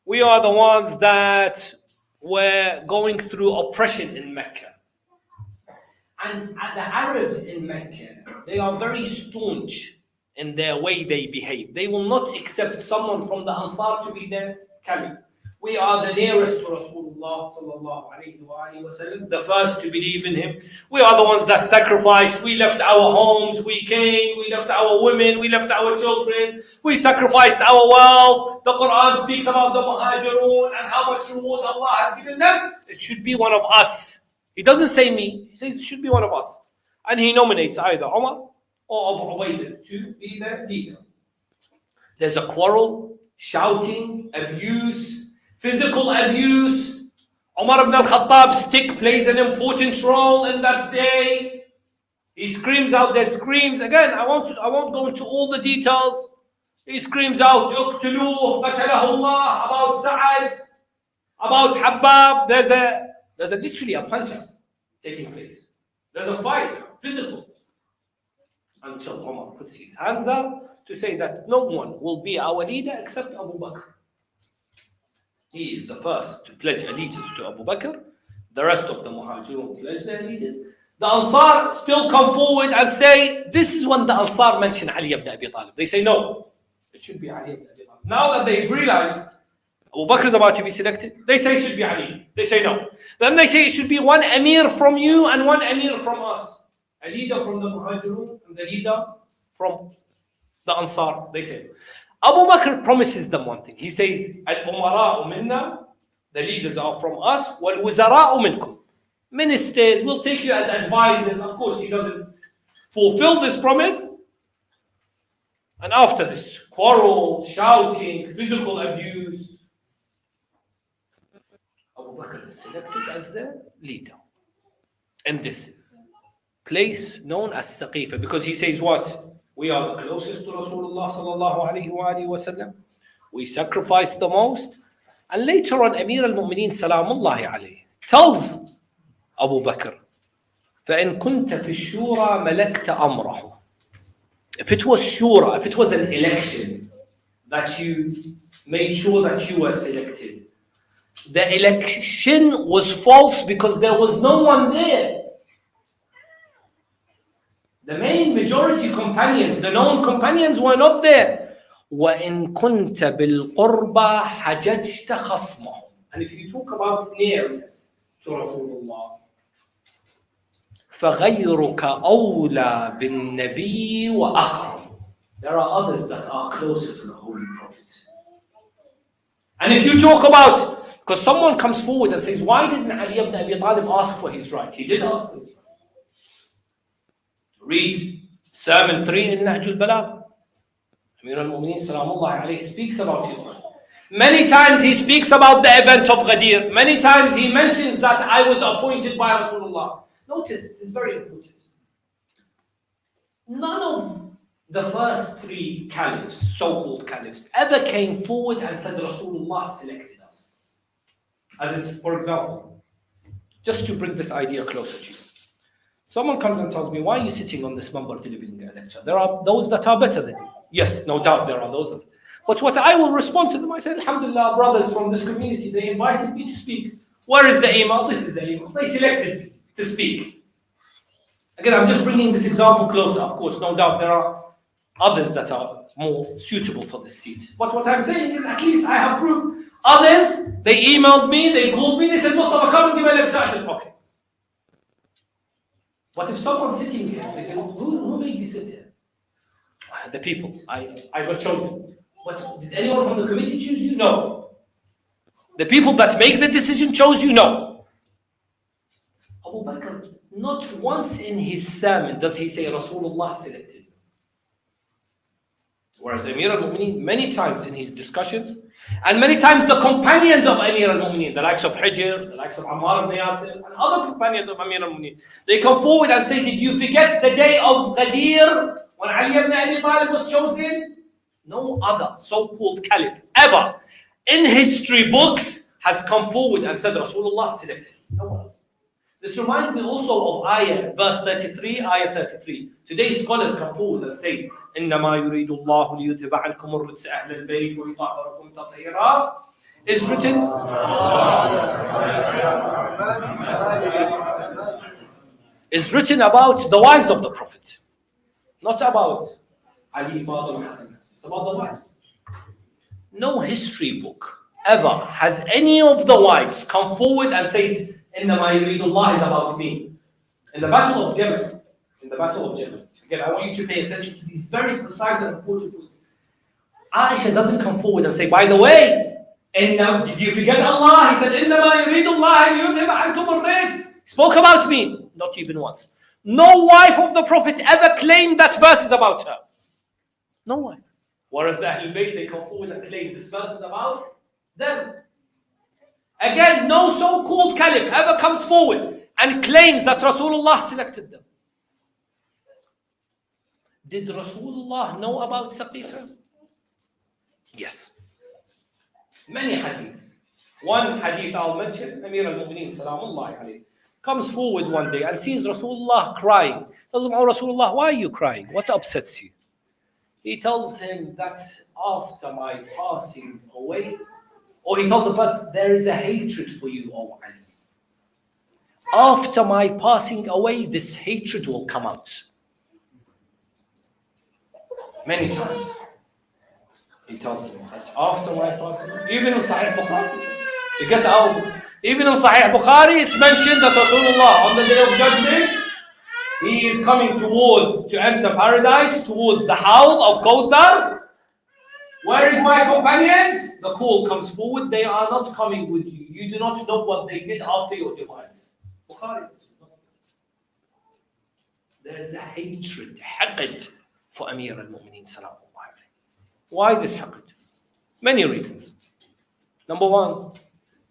We are the ones that were going through oppression in Mecca. And the Arabs in Mecca, they are very staunch in their way they behave. They will not accept someone from the Ansar to be their caliph. We are the nearest to Rasulullah sallallahu alayhi wa sallam, the first to believe in him. We are the ones that sacrificed. We left our homes, we came, we left our women, we left our children, we sacrificed our wealth. The Quran speaks about the Muhajirun and how much reward Allah has given them. It should be one of us. He doesn't say me, he says it should be one of us. And he nominates either Umar or Abu Ubaidah to be their leader. There's a quarrel, shouting, abuse, physical abuse. Umar ibn al-Khattab's stick plays an important role in that day. He screams out their screams. Again, I won't go into all the details. He screams out, "Uqtuluh, qatalahu Allah," about Sa'ad, about Habab. There's a literally a punch-up taking place. There's a fight, physical. until Umar puts his hands up to say that no one will be our leader except Abu Bakr. He is the first to pledge allegiance to Abu Bakr. The rest of the Muhajirun pledge their allegiance. The Ansar still come forward and say, this is when the Ansar mention Ali ibn Abi Talib. They say, no, it should be Ali ibn Abi Talib. Now that they've realized Abu Bakr is about to be selected, they say it should be Ali. They say no. Then they say it should be one Emir from you and one Emir from us. A leader from the Muhajirun and the leader from the Ansar. They say. Abu Bakr promises them one thing. He says, Al-Umara'u minna, the leaders are from us, wal-Wuzara'u minkum. Ministers will take you as advisors. Of course, he doesn't fulfill this promise. And after this quarrel, shouting, physical abuse, Abu Bakr is selected as the leader in this place known as Saqifa, because he says what? We are the closest to Rasulullah sallallahu alayhi wa sallam. We sacrifice the most. And later on, Amir al-Mu'mineen salamullahi alayhi tells Abu Bakr, فَإِن كُنْتَ فِي الشُّورَى مَلَكْتَ أَمْرَهُ. If it was shura, if it was an election that you made sure that you were selected, the election was false because there was no one there. The main majority companions, the known companions were not there. وَإِن كُنْتَ بِالْقُرْبَى حَجَجْتَ خَصْمَهُ. And if you talk about nearness to Rasulullah, فَغَيْرُكَ أَوْلَى بِالنَّبِيِّ وَأَقْرَبُ. There are others that are closer to the Holy Prophet. And if you talk about, because someone comes forward and says, why didn't Ali ibn Abi Talib ask for his right? He did ask for his right. Read Sermon 3 in Nahjul Balagh. Amir al-Mu'mineen salamullahi alayhi speaks about his right. Many times he speaks about the event of Ghadir. Many times he mentions that I was appointed by Rasulullah. Notice, this is very important. None of the first three caliphs, so-called caliphs, ever came forward and said Rasulullah selected us. As it's, for example, just to bring this idea closer to you. Someone comes and tells me, why are you sitting on this member delivering a lecture? There are those that are better than you. Yes, no doubt there are those. But what I will respond to them, I said, Alhamdulillah, brothers from this community, they invited me to speak. Where is the email? This is the email. They selected me to speak. Again, I'm just bringing this example closer. Of course, no doubt there are others that are more suitable for this seat. But what I'm saying is, at least I have proof. Others, they emailed me, they called me, they said, Mustafa, come and give a lecture. I said, okay. But if someone's sitting here, they say, who made you sit here? The people. I got chosen. But did anyone from the committee choose you? No. The people that make the decision chose you? No. Abu Bakr, not once in his sermon does he say Rasulullah selected. Whereas Amir al-Mu'mineen, many times in his discussions, and many times the companions of Amir al-Mu'mineen, the likes of Haider, the likes of Ammar ibn Yasir, and other companions of Amir al-Mu'mineen, they come forward and say, did you forget the day of Ghadir, when Ali ibn Abi Talib was chosen? No other so-called caliph ever in history books has come forward and said Rasulullah selected. No one else. This reminds me also of ayah, verse 33, ayah 33. Today scholars come forward and say, إِنَّمَا يُرِيدُ اللَّهُ لِيُذْهِبَ عَنْكُمُ الرِّجْسَ أَهْلَ الْبَيْتِ وَيُطَهِّرَكُمْ تَطْهِيرًا is written about the wives of the Prophet, not about Ali, Fazel, Hassan. It's about the wives. No history book ever has any of the wives come forward and said, إِنَّمَا يُرِيدُ اللَّهُ is about me. In the battle of Jaffer, again, I want you to pay attention to these very precise and important points. Aisha doesn't come forward and say, by the way, did you forget Allah? He said, إِنَّمَا يُرِيدُ اللَّهُ لِيُذْهِبَ عَنْكُمُ الرِّجْسَ. Spoke about me, not even once. No wife of the Prophet ever claimed that verse is about her. No one. Whereas the Ahlul Bayt, they come forward and claim this verse is about them. Again, no so-called caliph ever comes forward and claims that Rasulullah selected them. Did Rasulullah know about Saqifa? Yes. Many hadiths. One hadith I'll mention, Amir al-Mu'mineen salamullahi alayhi comes forward one day and sees Rasulullah crying. Tells him, oh Rasulullah, why are you crying? What upsets you? He tells him that after my passing away, or he tells him first, there is a hatred for you, O Ali. After my passing away, this hatred will come out. Many times. He tells him that after my passing away, even in Sahih Bukhari, to get out, even in Sahih Bukhari, it's mentioned that Rasulullah on the day of judgment, he is coming to enter paradise, towards the Hawd of Kawthar. Where is my companions? The call comes forward, they are not coming with you. You do not know what they did after your demise. Bukhari. There is a hatred, haqd for Amir al-Mu'mineen sallallahu alayhi. Why this haqd? Many reasons. Number one,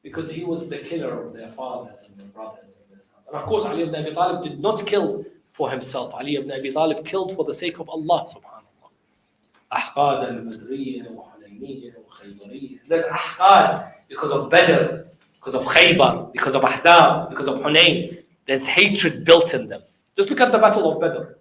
because he was the killer of their fathers and their brothers and their sons. And of course, Ali ibn Abi Talib did not kill for himself. Ali ibn Abi Talib killed for the sake of Allah subhanahu wa ta'ala. Ahqad al-Badriyya wa Hunayniyya wa Khaybariyya. There's Ahqad because of Badr, because of Khaybar, because of Ahzab, because of Hunayn. There's hatred built in them. Just look at the battle of Badr.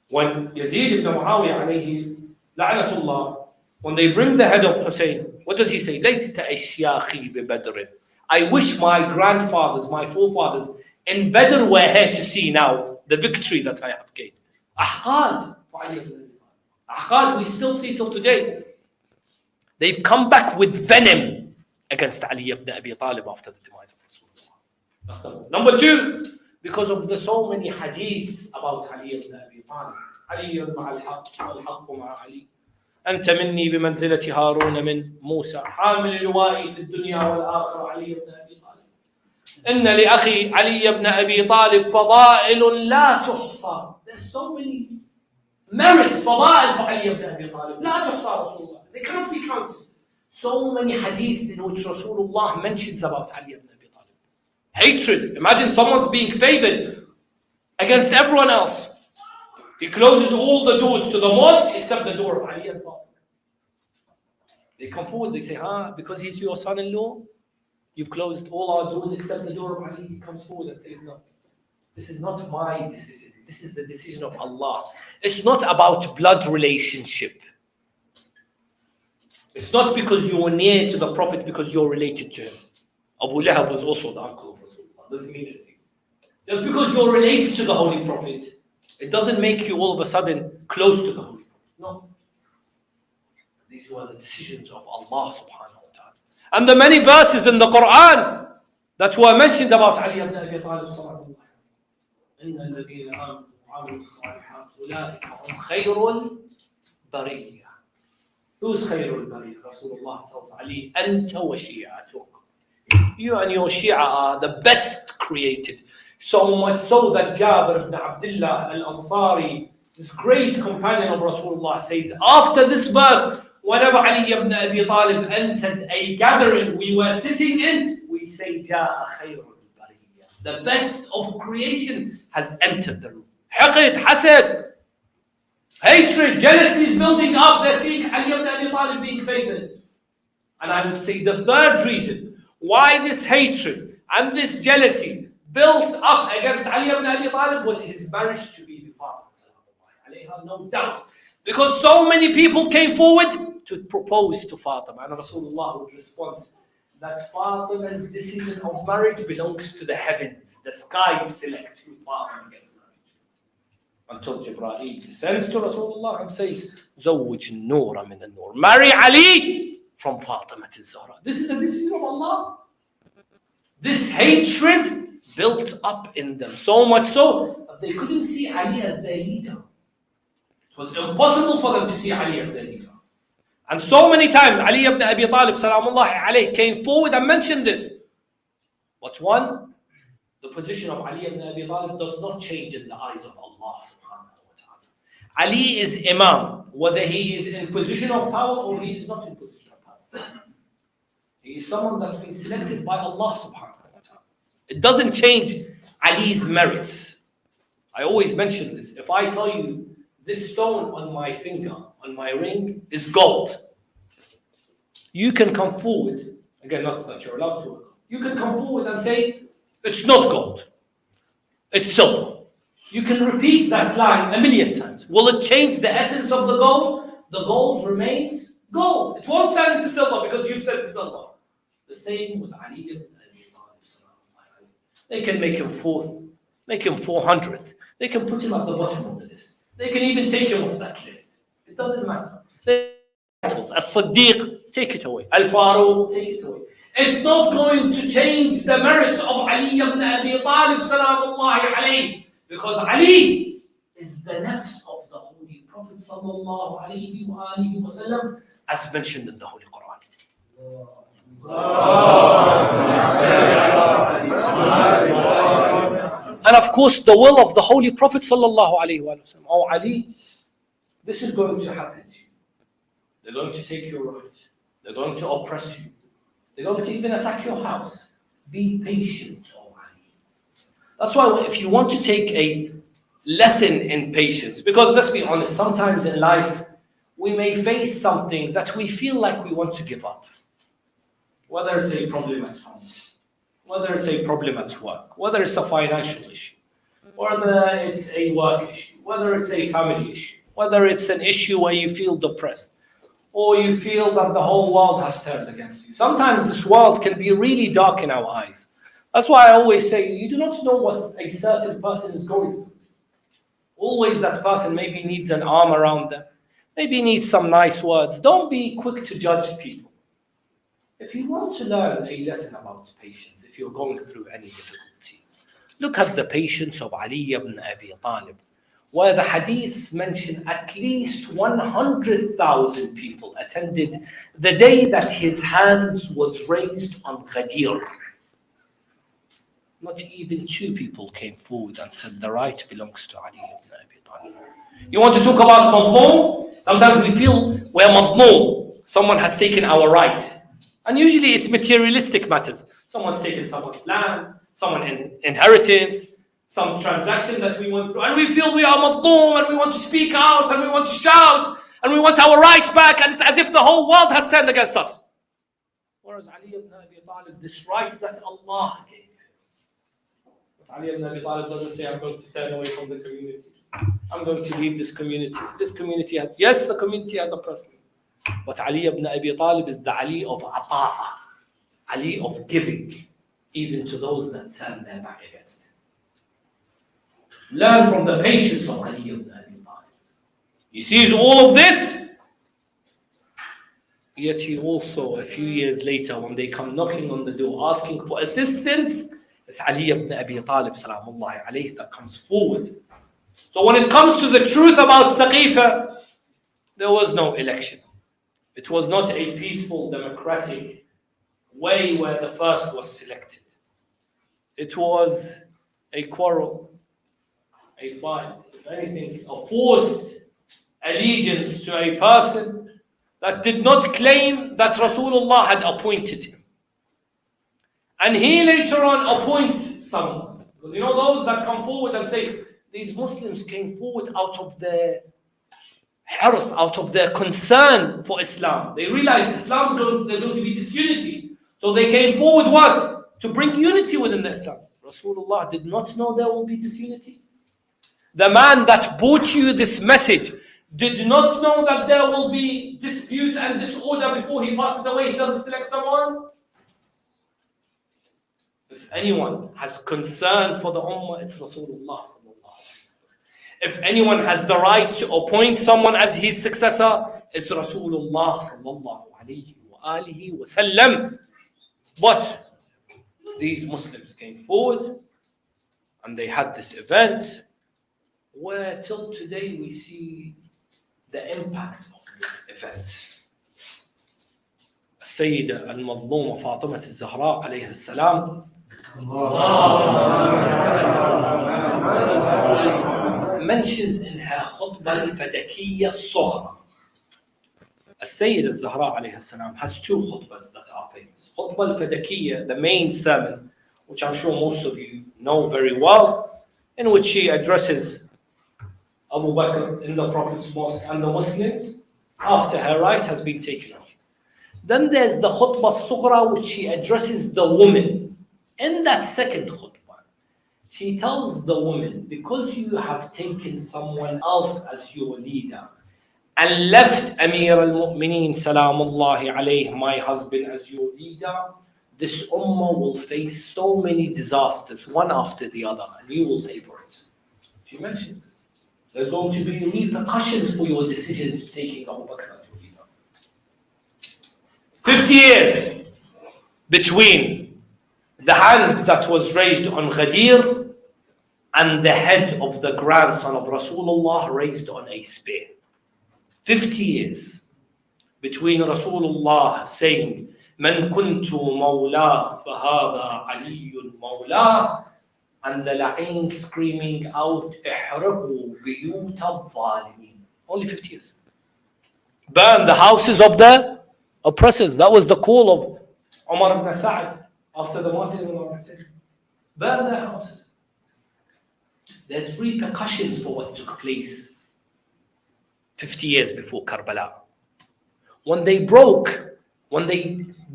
When Yazid ibn Muawiyah alayhi la'natullah, when they bring the head of Hussein, what does he say? لَيْتَ أَشْيَاخِي بِبَدْرٍ. I wish my grandfathers, my forefathers in Badr were here to see now the victory that I have gained. Ahqad. Ahqad, we still see till today. They've come back with venom against Ali ibn Abi Talib after the demise of Rasulullah. That's number one. Number two, because of the so many hadiths about Ali ibn Abi Talib. Ali مع الحق والحق مع علي. أنت مني بمنزلة هارون من موسى حامل لوائي في الدنيا والآخرة علي بن أبي طالب إن لأخي علي بن أبي طالب فضائل لا تحصى. There's so many merits فضائل for علي بن أبي طالب لا تحصى رسول الله. They cannot be counted. So many hadiths in which Rasulullah mentions about Ali ibn Abi Talib. Hatred. Imagine someone's being favored against everyone else. He closes all the doors to the mosque except the door of Ali and Fatima. They come forward, they say, because he's your son-in-law, you've closed all our doors except the door of Ali. He comes forward and says, no, this is not my decision. This is the decision of Allah. It's not about blood relationship. It's not because you're near to the Prophet because you're related to him. Abu Lahab was also the uncle of Rasulullah. Doesn't mean anything. Just because you're related to the Holy Prophet, it doesn't make you all of a sudden close to the Holy Prophet. No. These were the decisions of Allah subhanahu wa ta'ala. And the many verses in the Quran that were mentioned about Ali ibn Abi Talib sallallahu alayhi wa sallam. إِنَّ الَّذِينَ آمَنُوا وَعَمِلُوا الصَّالِحَاتِ أُولَٰئِكَ هُمْ خَيْرُ الْبَرِيَّةِ. Who's خَيْرُ الْبَرِيَّةِ? Rasulullah tells Ali, أَنْتَ وَشِيعَتُكَ. You and your Shia are the best created. So much so that Jaffer ibn Abdullah al-Ansari, this great companion of Rasulullah, says, after this verse, whenever Ali ibn Abi Talib entered a gathering we were sitting in, we say, جَاءَ خَيْرُ الْبَرِيَّةِ. The best of creation has entered the room. Haqid, hasad, hatred, jealousy is building up. They're seeing Ali ibn Abi Talib being favored. And I would say the third reason why this hatred and this jealousy built up against Ali ibn Abi Talib was his marriage to be Fatima, no doubt. Because so many people came forward to propose to Fatima, and Rasulullah would respond that Fatima's decision of marriage belongs to the heavens. The skies select who Fatima gets married. Until Jibreel descends to Rasulullah and says, زوج النور من النور. Marry Ali from Fatima to Zahra. This is the decision of Allah. This hatred built up in them, so much so that they couldn't see Ali as their leader. It was impossible for them to see Ali as their leader. And so many times Ali ibn Abi Talib salamullahi alayhi came forward and mentioned this. But one, the position of Ali ibn Abi Talib does not change in the eyes of Allah subhanahu wa ta'ala. Ali is Imam, whether he is in position of power or he is not in position of power. He is someone that's been selected by Allah subhanahu wa ta'ala. It doesn't change Ali's merits. I always mention this. If I tell you this stone on my finger, on my ring, is gold, you can come forward, again, not that you're allowed to, you can come forward and say, It's not gold. It's silver. You can repeat that line 1,000,000 times. Will it change the essence of the gold? The gold remains gold. It won't turn into silver because you've said silver. The same with Ali ibn Abi Talib. They can make him fourth, make him 400th. They can put him at the bottom of the list. They can even take him off that list. It doesn't matter. As-Siddiq, take it away. Al-Faruq, take it away. It's not going to change the merits of Ali ibn Abi Talib salamullahi alayhi, because Ali is the nafs of the Holy Prophet sallallahu alayhi wa alihi wa sallam, as mentioned in the Holy Quran. And of course, the will of the Holy Prophet sallallahu alayhi wa sallam. Oh Ali, this is going to happen to you. They're going to take your rights. They're going to oppress you. They're going to even attack your house. Be patient, oh Ali. That's why if you want to take a lesson in patience, because let's be honest, sometimes in life, we may face something that we feel like we want to give up. Whether it's a problem at home, whether it's a problem at work, whether it's a financial issue, whether it's a work issue, whether it's a family issue, whether it's an issue where you feel depressed, or you feel that the whole world has turned against you. Sometimes this world can be really dark in our eyes. That's why I always say, you do not know what a certain person is going through. Always that person maybe needs an arm around them, maybe needs some nice words. Don't be quick to judge people. If you want to learn a lesson about patience, if you're going through any difficulty, look at the patience of Ali ibn Abi Talib, where the hadiths mention at least 100,000 people attended the day that his hands was raised on Ghadir. Not even 2 people came forward and said the right belongs to Ali ibn Abi Talib. You want to talk about mazloom? Sometimes we feel we're mazloom. Someone has taken our right. And usually it's materialistic matters. Someone's taken someone's land, someone inheritance, some transaction that we went through, and we feel we are mazloom, and we want to speak out, and we want to shout, and we want our rights back, and it's as if the whole world has turned against us. Whereas Ali ibn Abi Talib, this right that Allah gave him. But Ali ibn Abi Talib doesn't say, I'm going to turn away from the community. I'm going to leave this community. This community has, yes, the community has a person. But Ali ibn Abi Talib is the Ali of Ata'a, Ali of giving, even to those that turn their back against him. Learn from the patience of Ali ibn Abi Talib. He sees all of this, yet he also, a few years later, when they come knocking on the door asking for assistance, it's Ali ibn Abi Talib salamullahi alayhi that comes forward. So when it comes to the truth about Saqifa, there was no election. It was not a peaceful, democratic way where the first was selected. It was a quarrel, a fight, if anything, a forced allegiance to a person that did not claim that Rasulullah had appointed him. And he later on appoints someone. Because you know those that come forward and say, these Muslims came forward out of their haras, out of their concern for Islam. They realized Islam, there's going to be disunity. So they came forward what? To bring unity within the Islam. Rasulullah did not know there will be disunity. The man that brought you this message did not know that there will be dispute and disorder before he passes away. He doesn't select someone. If anyone has concern for the Ummah, it's Rasulullah. If anyone has the right to appoint someone as his successor, it's Rasulullah sallallahu alayhi wa alihi wa sallam. But these Muslims came forward and they had this event where till today we see the impact of this event. السيدة المظلومة فاطمة الزهراء عليه السلام mentions in her khutbah al-Fadakiyya al-Sughra. السيدة الزهراء عليه السلام has 2 khutbahs that are famous. Khutbah al-Fadakiyya, the main sermon, which I'm sure most of you know very well, in which she addresses Abu Bakr in the Prophet's mosque and the Muslims after her right has been taken off. Then there's the khutbah al-Sughra, which she addresses the woman In that second khutbah, she tells the woman, because you have taken someone else as your leader and left Amir al-Mu'mineen, salamullahi alayhi, my husband, as your leader, this ummah will face so many disasters, one after the other, and you will pay for it. She mentioned there's going to be repercussions for your decisions taking Abu Bakr as your leader. 50 years between the hand that was raised on Ghadir and the head of the grandson of Rasulullah raised on a spear. 50 years between Rasulullah saying, Man kuntu mawla fahada aliyun mawla, and the la'in screaming out, Ihraku biyut al-zalimin. Only 50 years. Burn the houses of the oppressors. That was the call of Umar ibn Sa'd after the martyrdom of Umar ibn Sa'd. Burn their houses. There's repercussions for what took place 50 years before Karbala. When they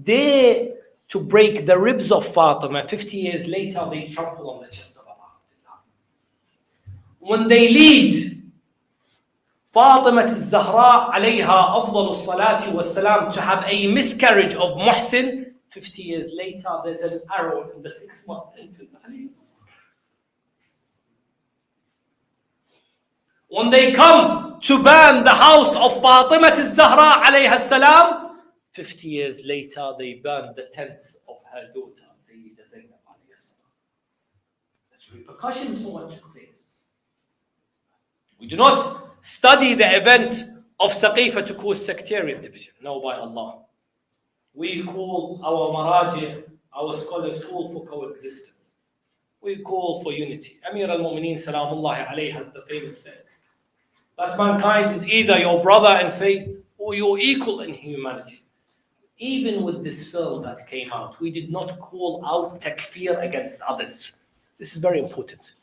dare to break the ribs of Fatima, 50 years later they trample on the chest of Allah. When they lead Fatima al-Zahra alayha afdal salati was salam to have a miscarriage of Muhsin, 50 years later there's an arrow in the 6 months infant. When they come to burn the house of Fatima al-Zahra alayha salam, 50 years later they burn the tents of her daughter Sayyida Zainab alayha salam. There's repercussions for what took place. We do not study the event of Saqifa to cause sectarian division. No, by Allah. We call our maraji, our scholars call for coexistence. We call for unity. Amir al-Mu'mineen salamullahi alayhi has the famous saying that mankind is either your brother in faith or your equal in humanity. Even with this film that came out, we did not call out takfir against others. This is very important.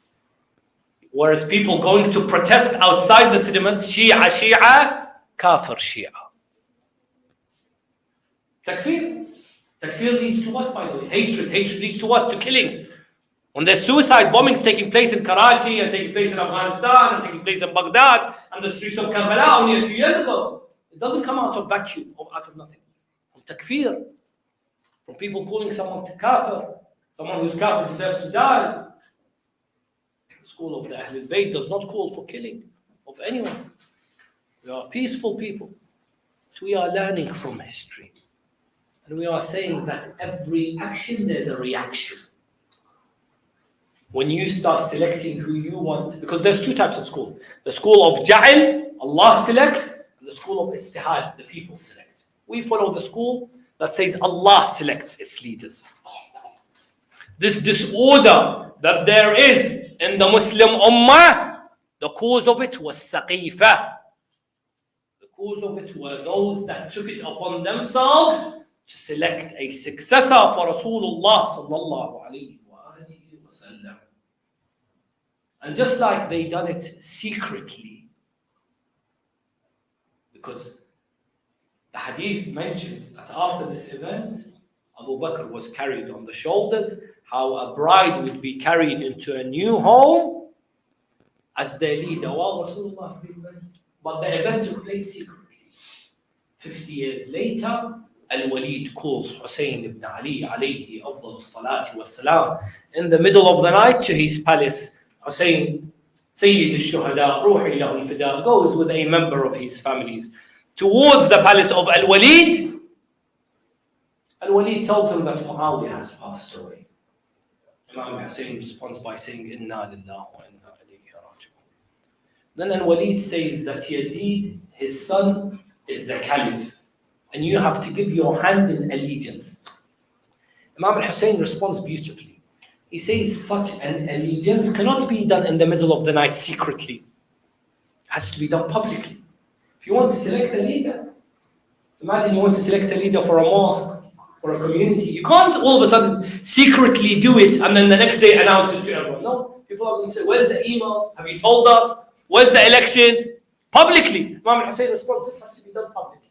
Whereas people going to protest outside the cinemas, Shia, Kafir Shia. Takfir. Takfir leads to what, by the way? Hatred. Hatred leads to what? To killing. When there's suicide bombings taking place in Karachi and taking place in Afghanistan and taking place in Baghdad and the streets of Karbala only a few years ago, it doesn't come out of vacuum or out of nothing. From takfir, from people calling someone to kafir, someone who's kafir deserves to die. The school of the Ahlul Bayt does not call for killing of anyone. We are peaceful people. We are learning from history. And we are saying that every action, there's a reaction. When you start selecting who you want, because there's two types of school. The school of Ja'il, Allah selects, and the school of Ijtihad, the people select. We follow the school that says Allah selects its leaders. This disorder that there is in the Muslim Ummah, the cause of it was Saqifa. The cause of it were those that took it upon themselves to select a successor for Rasulullah sallallahu alayhi wa sallam. And just like they done it secretly, because the hadith mentions that after this event, Abu Bakr was carried on the shoulders, how a bride would be carried into a new home as their leader while Rasulullah being married. But the event took place secretly. 50 years later, Al-Walid calls Hussein ibn Ali alayhi afdal salati wa salam in the middle of the night to his palace. Hussein, Sayyid al-Shuhada, Ruhi lahu al-Fida, goes with a member of his families towards the palace of Al-Walid. Al-Walid tells him that Muawiyah has passed away. Imam Hussein responds by saying, Inna lillahi wa inna ilayhi raji'un. Then Al-Walid says that Yazid, his son, is the caliph, and you have to give your hand in allegiance. Imam Hussein responds beautifully. He says such an allegiance cannot be done in the middle of the night secretly. It has to be done publicly. If you want to select a leader, imagine you want to select a leader for a mosque, for a community. You can't all of a sudden secretly do it and then the next day announce it to everyone. No, people are going to say, where's the emails? Have you told us? Where's the elections? Publicly. Imam Hussein responds, this has to be done publicly.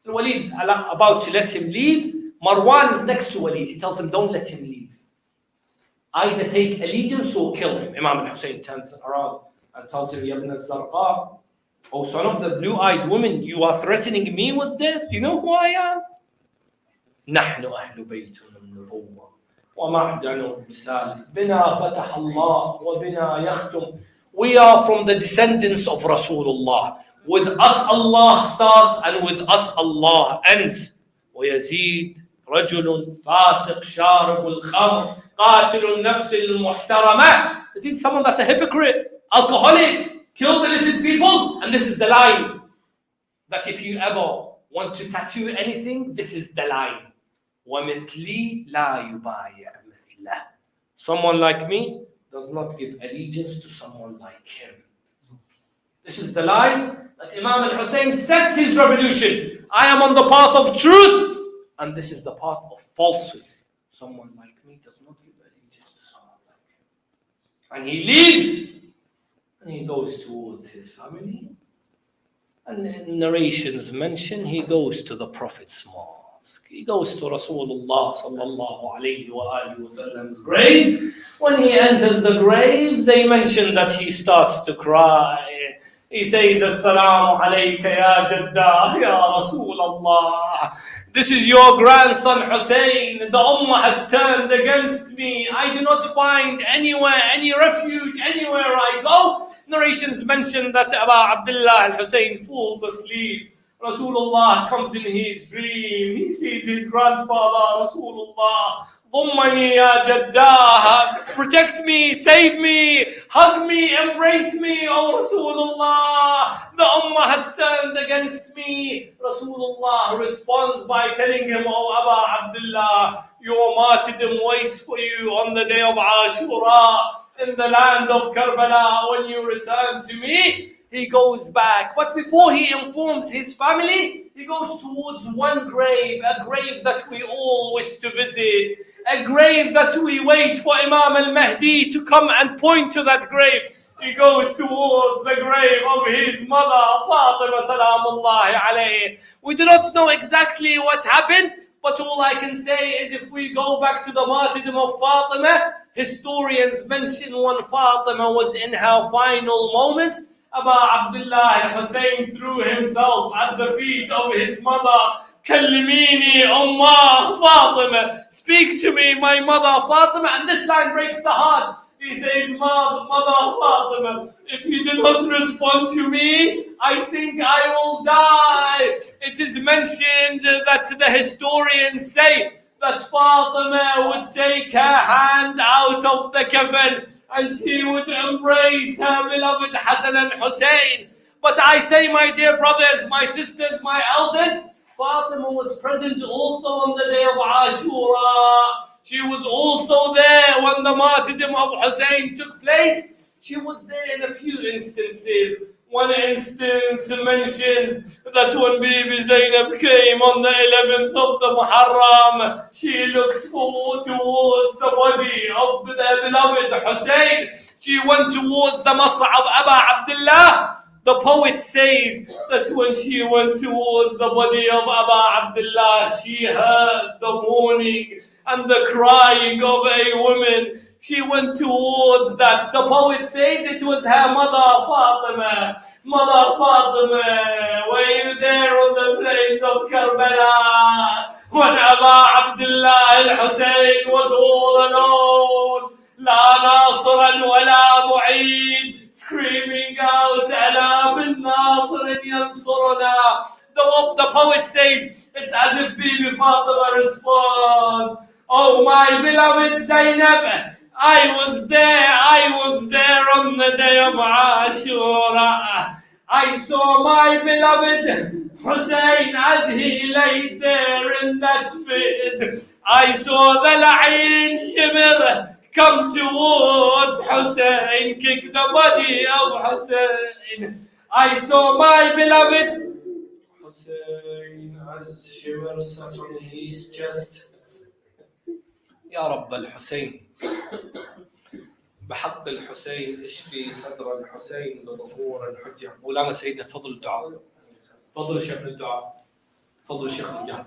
And Walid's about to let him leave Marwan is next to Walid. He tells him, don't let him leave. Either take allegiance or kill him. Imam al-Hussein turns around and tells him, Ya ibn al-Zarqa, O son of the blue-eyed woman, you are threatening me with death? Do you know who I am? نحن أهل بيت النبوة ومعدن الرسالة بنا فتح الله وبنا يختم. We are from the descendants of Rasulullah. With us Allah starts and with us Allah ends. ويزيد رجل فاسق شارب الخمر قاتل النفس المحترمة. Is it someone that's a hypocrite, alcoholic, kills innocent people? And this is the line. That if you ever want to tattoo anything, this is the line. وَمِثْلِي لَا يُبَايِعْ مِثْلَهُ. Someone like me does not give allegiance to someone like him. This is the line that Imam al-Hussein sets his revolution. I am on the path of truth, and this is the path of falsehood. Someone like me does not give allegiance to someone like him. And he leaves, and he goes towards his family. And the narrations mention he goes to the Prophet's mosque. He goes to Rasulullah sallallahu alayhi wa alihi wa sallam's grave. When he enters the grave, they mention that he starts to cry. He says, Assalamu alayka ya Jaddah, ya Rasulullah. This is your grandson Hussein. The Ummah has turned against me. I do not find anywhere, any refuge, anywhere I go. Narrations mention that Abu Abdullah al-Hussein falls asleep. Rasulullah comes in his dream. He sees his grandfather, Rasulullah. ضمني يا جداه, protect me, save me, hug me, embrace me, O Rasulullah. The Ummah has turned against me. Rasulullah responds by telling him, O Aba Abdullah, your martyrdom waits for you on the day of Ashura in the land of Karbala. When you return to me, he goes back. But before he informs his family, he goes towards one grave, a grave that we all wish to visit, a grave that we wait for Imam al-Mehdi to come and point to that grave. He goes towards the grave of his mother, Fatima salamullahi alayhi. We do not know exactly what happened, but all I can say is if we go back to the martyrdom of Fatima, historians mention when Fatima was in her final moments, Abu Abdullah al-Hussein threw himself at the feet of his mother. Kallimini Ummah Fatima. Speak to me, my mother Fatima. And this line breaks the heart. He says, Mother Fatima, if you do not respond to me, I think I will die. It is mentioned that the historians say that Fatima would take her hand out of the coffin and she would embrace her beloved Hassan and Hussein. But I say, my dear brothers, my sisters, my elders, Fatima was present also on the day of Ashura. She was also there when the martyrdom of Hussein took place. She was there in a few instances. One instance mentions that when Bibi Zainab came on the 11th of the Muharram, she looked towards the body of the beloved Hussein. She went towards the Masra of Abu Abdullah. The poet says that when she went towards the body of Abu Abdullah, she heard the mourning and the crying of a woman. She went towards that. The poet says it was her mother Fatima. Mother Fatima, were you there on the plains of Karbala when Abu Abdullah al-Hussein was all alone? La nasiran wa la mu'een, screaming out, Ala bin nasirin yansuruna. The poet says it's as if Bibi Fatima responds, oh my beloved Zainab, I was there on the day of Ashura. I saw my beloved Hussein as he lay there in that spit. I saw the La'in shimmer come towards Hussein, kick the body of Hussein. I saw my beloved Hussein as shimmer sat on his chest. يا رب الحسين بحق الحسين اشفي صدر الحسين لظهور الحجة. مولانا سيدنا تفضل الدعاء. تفضل شيخ الدعاء. تفضل شيخ المجاهد.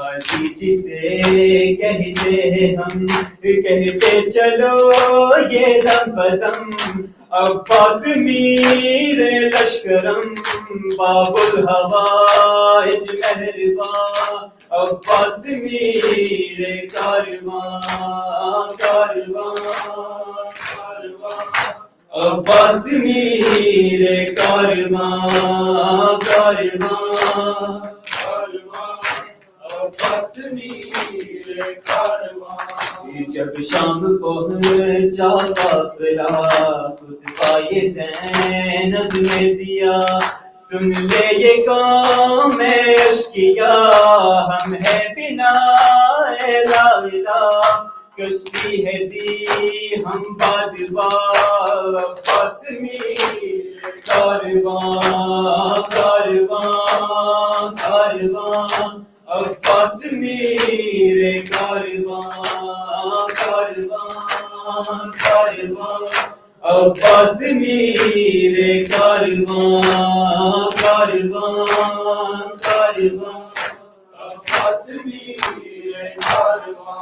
غازی جسے کہتے ہم کہتے چلو یہ دم بدم عباس میر لشکرم باب الحوائج مہرباں عباس میر کارواں عباس میر کارواں عباس میر کارواں جب شام پہنچا قافلہ خطبہ یہ زینب نے دیا سن لے یہ کام اشکیا ہم ہے بنا لا الہ کشتی ہے دی ہم بادبار عباس میر کارواں عباس میر کارواں عباس میر کارواں عباس میر کارواں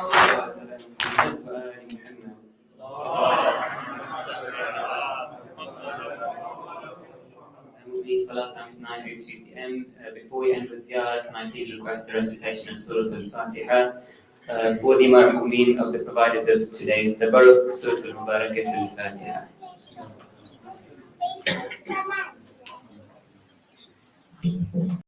Salah time is 9:02 p.m. Before we end with Ziyarat, can I please request the recitation of Surah Al-Fatiha for the marhumin of the providers of today's Tabarruk, Surah Al-Mubarakat Al-Fatiha.